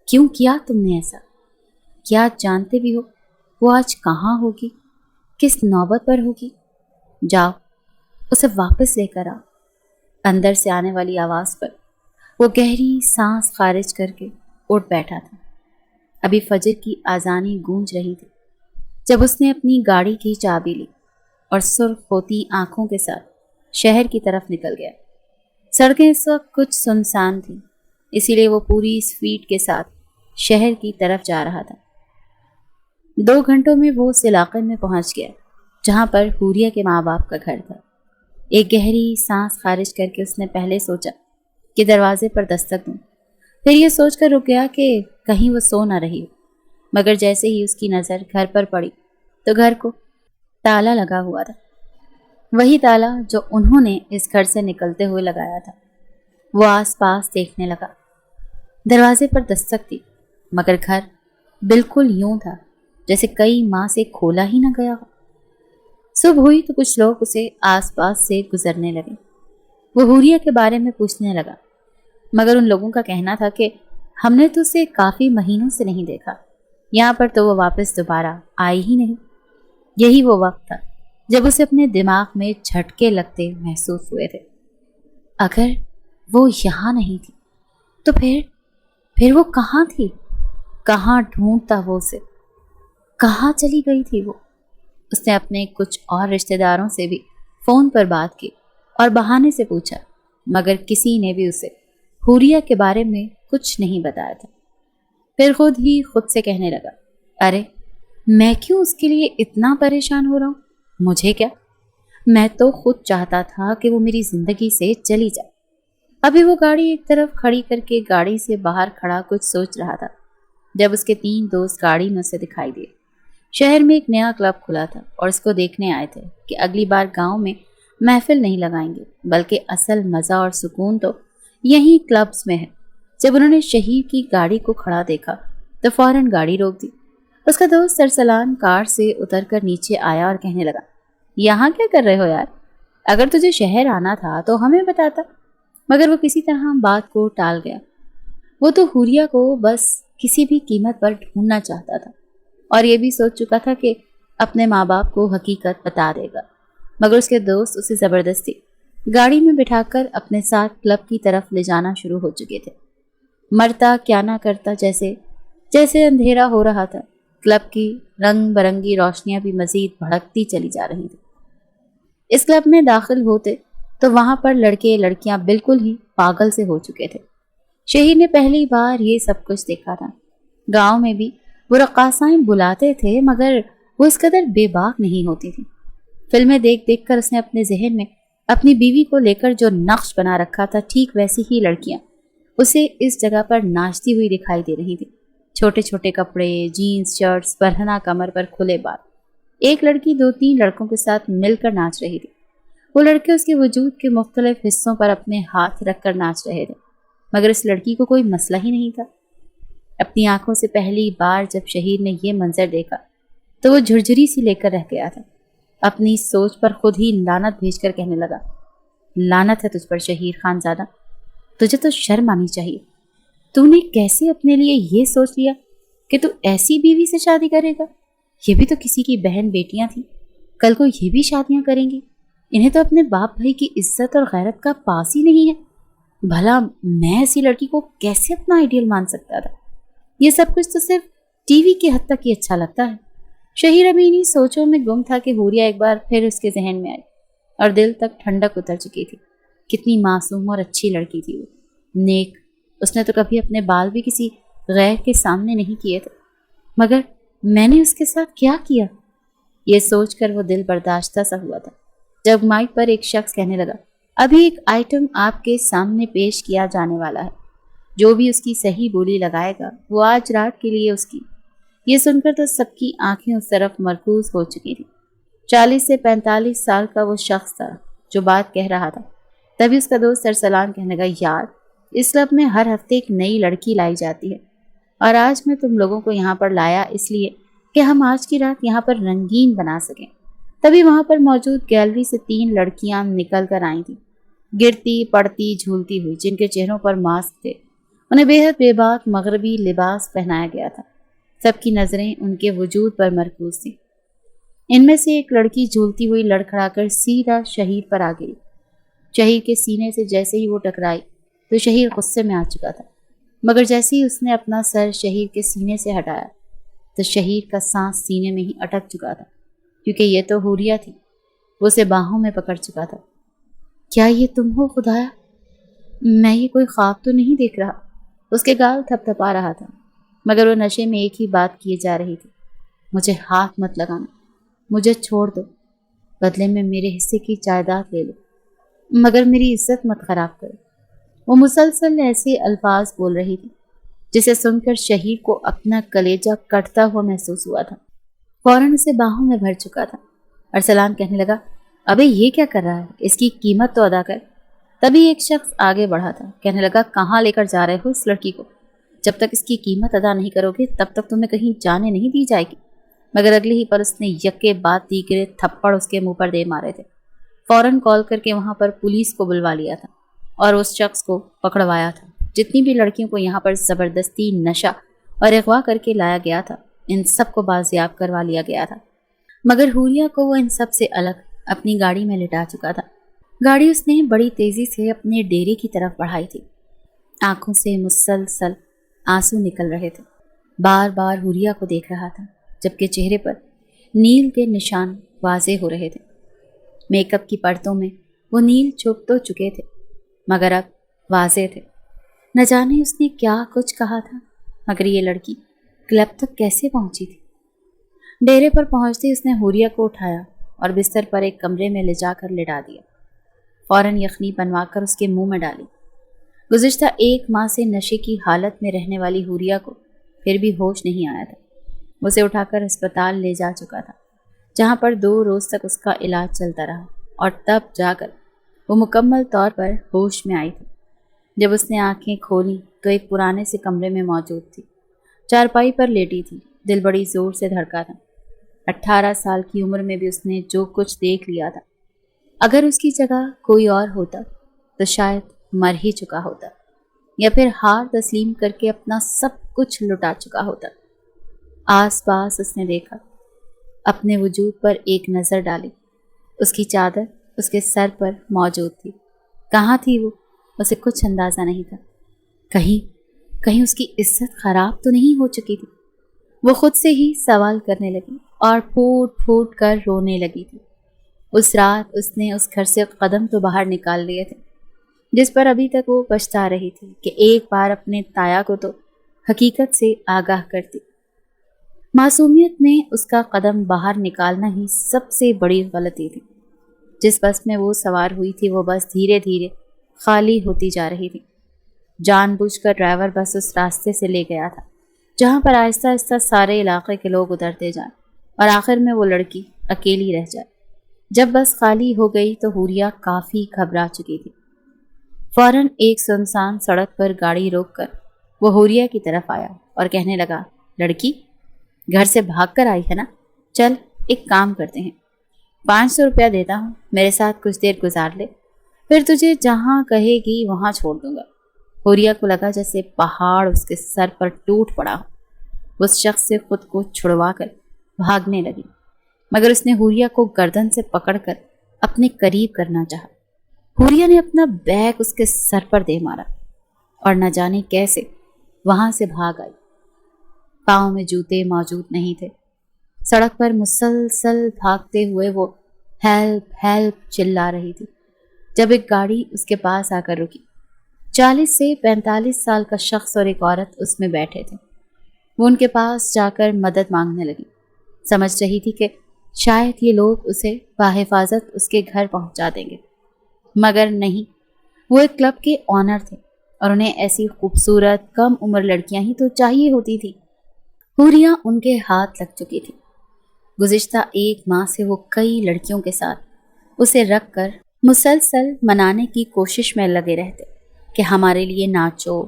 کیوں کیا تم نے ایسا؟ کیا جانتے بھی ہو وہ آج کہاں ہوگی، کس نوبت پر ہوگی؟ جاؤ اسے واپس لے کر آؤ۔ اندر سے آنے والی آواز پر وہ گہری سانس خارج کر کے اٹھ بیٹھا تھا۔ ابھی فجر کی اذانیں گونج رہی تھی جب اس نے اپنی گاڑی کی چابی لی اور سرخ ہوتی آنکھوں کے ساتھ شہر کی طرف نکل گیا۔ سڑکیں اس وقت کچھ سنسان تھیں، اسی لیے وہ پوری سپیڈ کے ساتھ شہر کی طرف جا رہا تھا۔ 2 घंटों में वो उस इलाके में पहुंच गया जहां पर हूरिया के माँ बाप का घर था। एक गहरी सांस खारिज करके उसने पहले सोचा कि दरवाजे पर दस्तक दूं, फिर ये सोचकर रुक गया कि कहीं वो सो न रही हो। मगर जैसे ही उसकी नज़र घर पर पड़ी तो घर को ताला लगा हुआ था, वही ताला जो उन्होंने इस घर से निकलते हुए लगाया था। वो आसपास देखने लगा। दरवाजे पर दस्तक थी, मगर घर बिल्कुल यूं था जैसे कई माह से खोला ही न गया हो। सुबह हुई तो कुछ लोग उसे आसपास से गुजरने लगे। वो हूरिया के बारे में पूछने लगा, मगर उन लोगों का कहना था कि हमने तो उसे काफ़ी महीनों से नहीं देखा, यहाँ पर तो वो वापस दोबारा आई ही नहीं। यही वो वक्त था जब उसे अपने दिमाग में झटके लगते महसूस हुए थे। अगर वो यहाँ नहीं थी तो फिर वो कहाँ थी? कहाँ ढूंढता वो उसे? कहाँ चली गई थी वो? उसने अपने कुछ और रिश्तेदारों से भी फ़ोन पर बात की और बहाने से पूछा, मगर किसी ने भी उसे हूरिया के बारे में कुछ नहीं बताया था। फिर खुद से कहने लगा, अरे मैं क्यों उसके लिए इतना परेशान हो रहा हूँ? मुझे क्या, मैं तो खुद चाहता था कि वो मेरी ज़िंदगी से चली जाए। अभी वो गाड़ी एक तरफ खड़ी करके गाड़ी से बाहर खड़ा कुछ सोच रहा था जब उसके 3 दोस्त गाड़ी में उसे दिखाई दिए। शहर में एक नया क्लब खुला था और इसको देखने आए थे कि अगली बार गांव में महफिल नहीं लगाएंगे, बल्कि असल मज़ा और सुकून तो यहीं क्लब्स में है। जब उन्होंने शहीर की गाड़ी को खड़ा देखा तो फौरन गाड़ी रोक दी। उसका दोस्त सरसलान कार से उतरकर नीचे आया और कहने लगा, यहाँ क्या कर रहे हो यार? अगर तुझे शहर आना था तो हमें बताता। मगर वो किसी तरह बात को टाल गया। वो तो हूरिया को बस किसी भी कीमत पर ढूंढना चाहता था और ये भी सोच चुका था कि अपने माँ बाप को हकीकत बता देगा। मगर उसके दोस्त उसे ज़बरदस्ती गाड़ी में बिठाकर अपने साथ क्लब की तरफ ले जाना शुरू हो चुके थे। मरता क्या ना करता, जैसे जैसे अंधेरा हो रहा था, क्लब की रंग बरंगी रोशनियां भी मजीद भड़कती चली जा रही थी। इस क्लब में दाखिल होते तो वहां पर लड़के लड़कियां बिल्कुल ही पागल से हो चुके थे। शहीर ने पहली बार ये सब कुछ देखा था। गांव में भी वो रक्कासाएं बुलाते थे, मगर वो इस कदर बेबाक नहीं होती थी। फिल्में देख देख कर उसने अपने जहन में अपनी बीवी को लेकर जो नक्श बना रखा था, ठीक वैसी ही लड़कियां उसे इस जगह पर नाचती हुई दिखाई दे रही थी। छोटे छोटे कपड़े, जीन्स, शर्ट्स, बरहना कमर पर खुले बाल। एक लड़की 2-3 लड़कों के साथ मिलकर नाच रही थी। वो लड़के उसके वजूद के मुख्तलिफ हिस्सों पर अपने हाथ रखकर नाच रहे थे, मगर इस लड़की को कोई मसला ही नहीं था। अपनी आंखों से पहली बार जब शहीर ने यह मंजर देखा तो वो झुरझुरी सी लेकर रह गया था। अपनी सोच पर खुद ही लानत भेजकर कहने लगा, लानत है तुझ पर शहीर खानजादा, तुझे तो शर्म आनी चाहिए। तूने कैसे अपने लिए ये सोच लिया कि तू ऐसी बीवी से शादी करेगा? ये भी तो किसी की बहन बेटियां थी, कल को ये भी शादियां करेंगी। इन्हें तो अपने बाप भाई की इज्जत और गैरत का पास ही नहीं है। भला मैं ऐसी लड़की को कैसे अपना आइडियल मान सकता था? ये सब कुछ तो सिर्फ टीवी की हद तक ही अच्छा लगता है। शहीर अभी इन्हीं सोचों में गुम था कि हूरिया एक बार फिर उसके जहन में आई और दिल तक ठंडक उतर चुकी थी। कितनी मासूम और अच्छी लड़की थी वो, नेक। उसने तो कभी अपने बाल भी किसी गैर के सामने नहीं किए थे, मगर मैंने उसके साथ क्या किया? ये सोचकर वो दिल बर्दाश्ता सा हुआ था जब माइक पर एक शख्स कहने लगा, अभी एक आइटम आपके सामने पेश किया जाने वाला है। जो भी उसकी सही बोली लगाएगा वो आज रात के लिए उसकी। ये सुनकर तो सबकी आंखें उस तरफ मरकूज हो चुकी थी। 40 से 45 साल का वो शख्स था जो बात कह रहा था। तभी उसका दोस्त सरसलान कहने लगा, यार इस क्लब में हर हफ्ते एक नई लड़की लाई जाती है और आज मैं तुम लोगों को यहाँ पर लाया इसलिए कि हम आज की रात यहाँ पर रंगीन बना सकें। तभी वहाँ पर मौजूद गैलरी से 3 लड़कियां निकल कर आई थी, गिरती पड़ती झूलती हुई, जिनके चेहरों पर मास्क थे। उन्हें बेहद बेबाक मगरबी लिबास पहनाया गया था। सबकी नज़रें उनके वजूद पर मरकूज थी। इनमें से एक लड़की झूलती हुई लड़खड़ाकर सीधा शहीर पर आ गई। शहीर के सीने से जैसे ही वो टकराई तो शहीर गुस्से में आ चुका था, मगर जैसे ही उसने अपना सर शहीर के सीने से हटाया तो शहीर का सांस सीने में ही अटक चुका था, क्योंकि ये तो हूरिया थी। वो उसे बाहों में पकड़ चुका था। क्या ये तुम हो खुदाया? मैं ये कोई ख्वाब तो नहीं देख रहा। उसके गाल थपथपा रहा था, मगर वो नशे में एक ही बात किए जा रही थी, مجھے ہاتھ مت لگانا، مجھے چھوڑ دو، بدلے میں میرے حصے کی جائیداد لے لو، مگر میری عزت مت خراب کرو۔ وہ مسلسل ایسے الفاظ بول رہی تھی جسے سن کر شہیر کو اپنا کلیجہ کٹتا ہوا محسوس ہوا تھا۔ فوراً اسے باہوں میں بھر چکا تھا۔ ارسلان کہنے لگا، ابے یہ کیا کر رہا ہے، اس کی قیمت تو ادا کر۔ تبھی ایک شخص آگے بڑھا تھا، کہنے لگا، کہاں لے کر جا رہے ہو اس لڑکی کو؟ جب تک اس کی قیمت ادا نہیں کرو گے تب تک تمہیں کہیں جانے نہیں دی جائے گی۔ مگر اگلے ہی پر اس نے یکے بعد دیگرے تھپڑ اس کے منہ پر دے مارے تھے۔ فوراً کال کر کے وہاں پر پولیس کو بلوا لیا تھا اور اس شخص کو پکڑوایا تھا۔ جتنی بھی لڑکیوں کو یہاں پر زبردستی نشہ اور اغوا کر کے لایا گیا تھا، ان سب کو بازیاب کروا لیا گیا تھا۔ مگر حوریہ کو وہ ان سب سے الگ اپنی گاڑی میں لٹا چکا تھا۔ گاڑی اس نے بڑی تیزی سے اپنے ڈیرے کی طرف بڑھائی تھی۔ آنکھوں سے مسلسل آنسو نکل رہے تھے۔ بار بار حوریہ کو دیکھ رہا تھا، جبکہ چہرے پر نیل کے نشان واضح ہو رہے تھے۔ میک اپ کی پرتوں میں وہ نیل چھپ تو چکے تھے، مگر اب واضح تھے۔ نہ جانے اس نے کیا کچھ کہا تھا، مگر یہ لڑکی کلب تک کیسے پہنچی تھی؟ ڈیرے پر پہنچتے اس نے حوریہ کو اٹھایا اور بستر پر ایک کمرے میں لے جا کر لٹا دیا۔ فوراً یخنی بنوا کر اس کے منہ میں ڈالی۔ گزشتہ 1 ماہ سے نشے کی حالت میں رہنے والی حوریہ کو پھر بھی ہوش نہیں آیا تھا۔ اسے اٹھا کر اسپتال لے جا چکا تھا، جہاں پر 2 روز تک اس کا علاج چلتا رہا اور تب جا کر وہ مکمل طور پر ہوش میں آئی تھی۔ جب اس نے آنکھیں کھولی تو ایک پرانے سے کمرے میں موجود تھی۔ چارپائی پر لیٹی تھی، دل بڑی زور سے دھڑکا تھا۔ 18 سال کی عمر میں بھی اس نے جو کچھ دیکھ لیا تھا، اگر اس کی جگہ کوئی اور ہوتا تو شاید مر ہی چکا ہوتا، یا پھر ہار تسلیم کر کے اپنا سب کچھ لٹا چکا ہوتا۔ آس پاس اس نے دیکھا، اپنے وجود پر ایک نظر ڈالی۔ اس کی چادر اس کے سر پر موجود تھی۔ کہاں تھی وہ؟ اسے کچھ اندازہ نہیں تھا۔ کہیں اس کی عزت خراب تو نہیں ہو چکی تھی؟ وہ خود سے ہی سوال کرنے لگی اور پھوٹ پھوٹ کر رونے لگی تھی۔ اس رات اس نے اس گھر سے قدم تو باہر نکال لیے تھے، جس پر ابھی تک وہ پچھتا رہی تھی کہ ایک بار اپنے تایا کو تو حقیقت سے آگاہ کرتی۔ معصومیت میں اس کا قدم باہر نکالنا ہی سب سے بڑی غلطی تھی۔ جس بس میں وہ سوار ہوئی تھی وہ بس دھیرے دھیرے خالی ہوتی جا رہی تھی۔ جان بوجھ کر ڈرائیور بس اس راستے سے لے گیا تھا جہاں پر آہستہ آہستہ سارے علاقے کے لوگ اترتے جائیں اور آخر میں وہ لڑکی اکیلی رہ جائے۔ جب بس خالی ہو گئی تو حوریہ کافی گھبرا چکی تھی۔ فوراً ایک سنسان سڑک پر گاڑی روک کر وہ حوریہ کی طرف آیا اور کہنے لگا، لڑکی گھر سے بھاگ کر آئی ہے نا؟ چل ایک کام کرتے ہیں، 500 روپیہ دیتا ہوں، میرے ساتھ کچھ دیر گزار لے، پھر تجھے جہاں کہے گی وہاں چھوڑ دوں گا۔ حوریہ کو لگا جیسے پہاڑ اس کے سر پر ٹوٹ پڑا ہو۔ اس شخص سے خود کو چھڑوا کر بھاگنے لگی، مگر اس نے حوریہ کو گردن سے پکڑ کر اپنے قریب کرنا چاہا۔ حوریہ نے اپنا بیگ اس کے سر پر دے مارا اور نہ جانے کیسے وہاں سے بھاگ آئی۔ پاؤں میں جوتے موجود نہیں تھے۔ سڑک پر مسلسل بھاگتے ہوئے وہ ہیلپ ہیلپ چلا رہی تھی جب ایک گاڑی اس کے پاس آ کر رکی۔ 40 سے 45 سال کا شخص اور ایک عورت اس میں بیٹھے تھے۔ وہ ان کے پاس جا کر مدد مانگنے لگی۔ سمجھ رہی تھی کہ شاید یہ لوگ اسے بحفاظت اس کے گھر پہنچا دیں گے، مگر نہیں، وہ ایک کلب کے آنر تھے اور انہیں ایسی خوبصورت کم عمر لڑکیاں ہی تو چاہیے ہوتی تھی۔ حوریہ ان کے ہاتھ لگ چکی تھی۔ گزشتہ 1 ماہ سے وہ کئی لڑکیوں کے ساتھ اسے رکھ کر مسلسل منانے کی کوشش میں لگے رہتے کہ ہمارے لیے ناچو،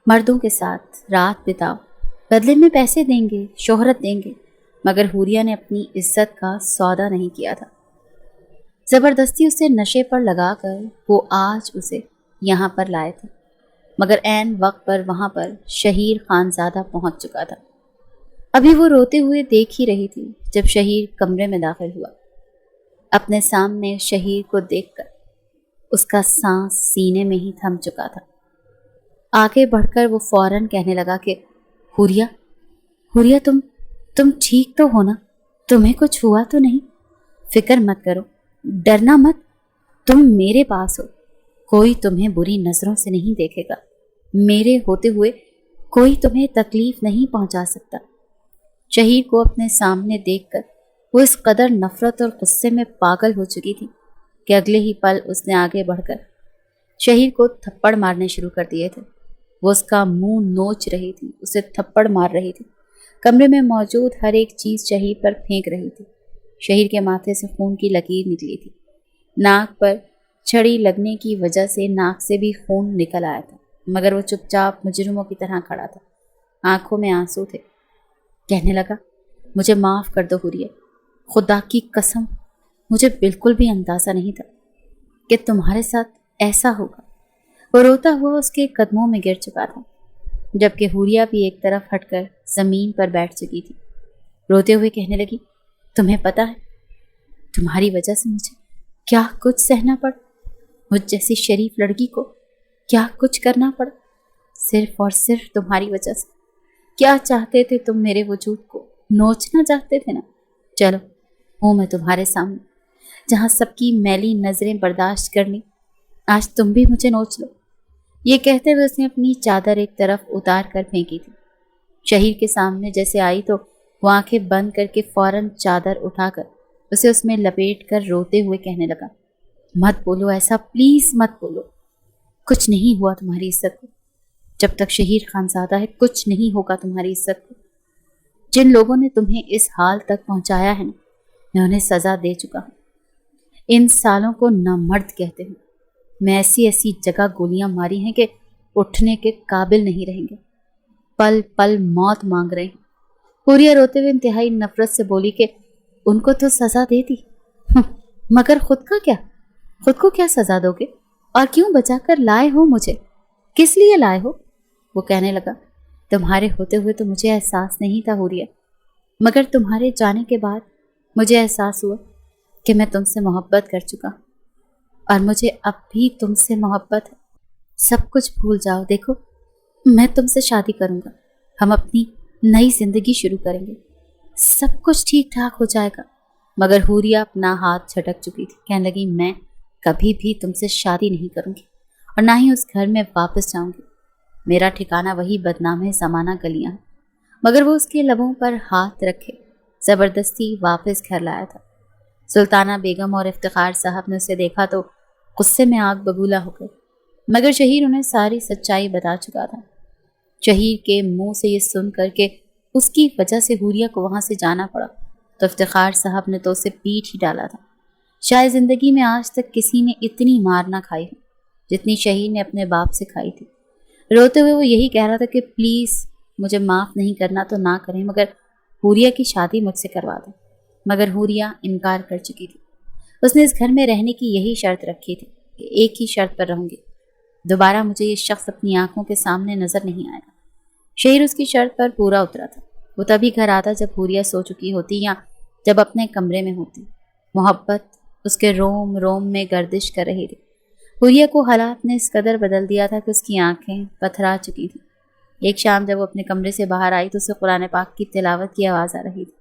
مردوں کے ساتھ رات بتاؤ، بدلے میں پیسے دیں گے، شہرت دیں گے، مگر حوریہ نے اپنی عزت کا سودا نہیں کیا تھا۔ زبردستی اسے نشے پر لگا کر وہ آج اسے یہاں پر لائے تھے، مگر عین وقت پر وہاں پر شہیر خانزادہ پہنچ چکا تھا۔ ابھی وہ روتے ہوئے دیکھ ہی رہی تھی جب شہیر کمرے میں داخل ہوا۔ اپنے سامنے شہیر کو دیکھ کر اس کا سانس سینے میں ہی تھم چکا تھا۔ آگے بڑھ کر وہ فوراً کہنے لگا کہ حوریہ تم ٹھیک تو ہو نا؟ تمہیں کچھ ہوا تو نہیں؟ فکر مت کرو، ڈرنا مت، تم میرے پاس ہو، کوئی تمہیں بری نظروں سے نہیں دیکھے گا، میرے ہوتے ہوئے کوئی تمہیں تکلیف نہیں پہنچا سکتا۔ शहीर को अपने सामने देखकर वो इस कदर नफरत और गुस्से में पागल हो चुकी थी कि अगले ही पल उसने आगे बढ़कर शहीर को थप्पड़ मारने शुरू कर दिए थे। वो उसका मुंह नोच रही थी, उसे थप्पड़ मार रही थी, कमरे में मौजूद हर एक चीज शहीर पर फेंक रही थी। शहीर के माथे से खून की लकीर निकली थी। नाक पर छड़ी लगने की वजह से नाक से भी खून निकल आया था, मगर वो चुपचाप मुजरिमों की तरह खड़ा था। आंखों में आंसू थे। कहने लगा, मुझे माफ कर दो हुरिया, खुदा की कसम मुझे बिल्कुल भी अंदाजा नहीं था कि तुम्हारे साथ ऐसा होगा। वो रोता हुआ उसके कदमों में गिर चुका था, जबकि हुरिया भी एक तरफ हटकर जमीन पर बैठ चुकी थी। रोते हुए कहने लगी, तुम्हें पता है तुम्हारी वजह से मुझे क्या कुछ सहना पड़ा, मुझ जैसी शरीफ लड़की को क्या कुछ करना पड़ा, सिर्फ और सिर्फ तुम्हारी वजह से। क्या चाहते थे तुम मेरे वजूद को नोचना चाहते थे ना। चलो हूँ मैं तुम्हारे सामने, जहाँ सबकी मैली नजरें बर्दाश्त करनी, आज तुम भी मुझे नोच लो। ये कहते हुए उसने अपनी चादर एक तरफ उतार कर फेंकी थी। शहीर के सामने जैसे आई तो वो आंखें बंद करके फौरन चादर उठाकर उसे उसमें लपेट कर रोते हुए कहने लगा, मत बोलो ऐसा, प्लीज मत बोलो। कुछ नहीं हुआ तुम्हारी इज्जत को, जब तक शहीर खानजादा है कुछ नहीं होगा तुम्हारी इज्जत को। जिन लोगों ने तुम्हें इस हाल तक पहुंचाया है ना, मैं उन्हें सजा दे चुका हूं। इन सालों को नामर्द कहते हैं। मैं ऐसी ऐसी जगह गोलियां मारी हैं कि उठने के काबिल नहीं रहेंगे, पल पल मौत मांग रहे हैं। हुरिया रोते हुए इंतहाई नफरत से बोली कि उनको तो सजा दे दी, मगर खुद का क्या, खुद को क्या सजा दोगे, और क्यों बचा कर लाए हो मुझे, किस लिए लाए हो। वो कहने लगा, तुम्हारे होते हुए तो मुझे एहसास नहीं था हुरिया, मगर तुम्हारे जाने के बाद मुझे एहसास हुआ कि मैं तुमसे मोहब्बत कर चुका और मुझे अब भी तुमसे मोहब्बत है। सब कुछ भूल जाओ, देखो मैं तुमसे शादी करूंगा, हम अपनी नई जिंदगी शुरू करेंगे, सब कुछ ठीक ठाक हो जाएगा। मगर हुरिया अपना हाथ झटक चुकी थी। कहने लगी, मैं कभी भी तुमसे शादी नहीं करूंगी और ना ही उस घर में वापस जाऊंगी। मेरा ठिकाना वही बदनाम ज़माना गलियां। मगर वो उसके लबों पर हाथ रखे जबरदस्ती वापस घर लाया था। सुल्ताना बेगम और इफ्तिखार साहब ने उसे देखा तो गुस्से में आग बबूला हो गए, मगर शहीर उन्हें सारी सच्चाई बता चुका था। शहीर के मुंह से ये सुन करके उसकी वजह से हुरिया को वहां से जाना पड़ा तो इफ्तिखार साहब ने तो उसे पीट ही डाला था। शायद जिंदगी में आज तक किसी ने इतनी मार ना खाई हो जितनी शहीर ने अपने बाप से खाई थी। रोते हुए वो यही कह रहा था कि प्लीज मुझे माफ नहीं करना तो ना करें, मगर हुरिया की शादी मुझसे करवा दें। मगर हुरिया इनकार कर चुकी थी। उसने इस घर में रहने की यही शर्त रखी थी कि एक ही शर्त पर रहूंगी, दोबारा मुझे ये शख्स अपनी आंखों के सामने नजर नहीं आएगा। शहीर उसकी शर्त पर पूरा उतरा था। वो तभी घर आता जब हुरिया सो चुकी होती या जब अपने कमरे में होती। मोहब्बत उसके रोम रोम में गर्दिश कर रही थी। हुरिया को हालात ने इस कदर बदल दिया था कि उसकी आंखें पथरा चुकी थी। एक शाम जब वो अपने कमरे से बाहर आई तो उसे कुरान पाक की तिलावत की आवाज़ आ रही थी।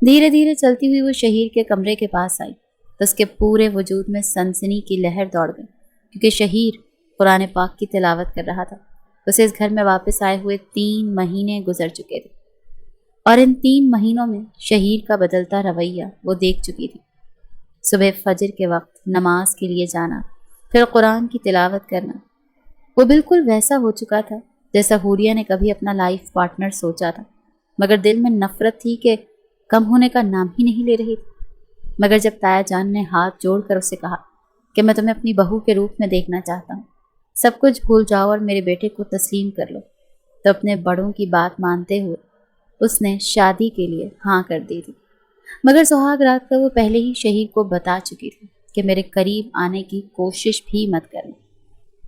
धीरे धीरे चलती हुई वो शहीर के कमरे के पास आई तो उसके पूरे वजूद में सनसनी की लहर दौड़ गई, क्योंकि शहीर कुरान पाक की तिलावत कर रहा था। उसे इस घर में वापस आए हुए 3 महीने गुजर चुके थे और इन 3 महीनों में शहीर का बदलता रवैया वो देख चुकी थी। सुबह फजर के वक्त नमाज के लिए जाना, फिर कुरान की तिलावत करना, वो बिल्कुल वैसा हो चुका था जैसा हुरिया ने कभी अपना लाइफ पार्टनर सोचा था। मगर दिल में नफरत थी कि कम होने का नाम ही नहीं ले रही थी। मगर जब ताया जान ने हाथ जोड़कर उसे कहा कि मैं तुम्हें अपनी बहू के रूप में देखना चाहता हूँ, सब कुछ भूल जाओ और मेरे बेटे को तस्लीम कर लो, तो अपने बड़ों की बात मानते हुए उसने शादी के लिए हाँ कर दी थी। मगर सुहाग रात का वो पहले ही शहीर को बता चुकी थी कि मेरे करीब आने की कोशिश भी मत करना,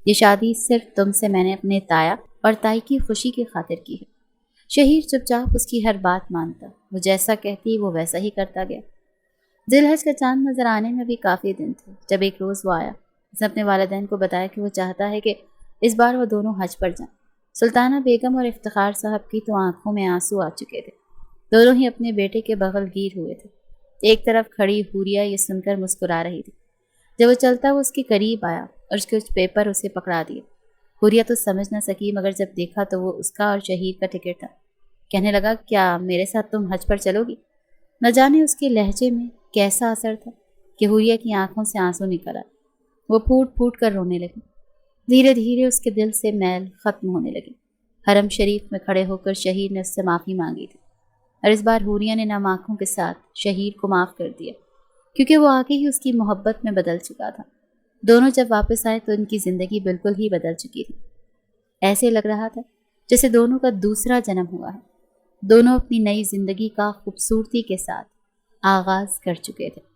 ये शादी सिर्फ तुमसे मैंने अपने ताया और ताई की खुशी की खातिर की है। शहीर चुपचाप उसकी हर बात मानता, वो जैसा कहती वो वैसा ही करता गया। जिलहज का चांद नजर आने में भी काफ़ी दिन थे जब एक रोज़ वो आया। उसने अपने वालिदैन को बताया कि वो चाहता है कि इस बार वो दोनों हज पर जाएं। सुल्ताना बेगम और इफ्तिखार साहब की तो आंखों में आंसू आ चुके थे। दोनों ही अपने बेटे के बगल गिर हुए थे। एक तरफ खड़ी हुरिया ये सुनकर मुस्कुरा रही थी। जब वो चलता वो उसके करीब आया और उसके कुछ पेपर उसे पकड़ा दिए। हुरिया तो समझ न सकी, मगर जब देखा तो वो उसका और शहीर का टिकट था। کہنے لگا کیا میرے ساتھ تم حج پر چلو گی؟ نہ جانے اس کے لہجے میں کیسا اثر تھا کہ حوریہ کی آنکھوں سے آنسو نکل آئے۔ وہ پھوٹ پھوٹ کر رونے لگی۔ دھیرے دھیرے اس کے دل سے میل ختم ہونے لگی۔ حرم شریف میں کھڑے ہو کر شہیر نے اس سے معافی مانگی تھی، اور اس بار حوریہ نے نم آنکھوں کے ساتھ شہیر کو معاف کر دیا، کیونکہ وہ آگے ہی اس کی محبت میں بدل چکا تھا۔ دونوں جب واپس آئے تو ان کی زندگی بالکل ہی بدل چکی تھی۔ ایسے لگ رہا تھا جیسے دونوں کا دوسرا جنم ہوا ہے۔ دونوں اپنی نئی زندگی کا خوبصورتی کے ساتھ آغاز کر چکے تھے۔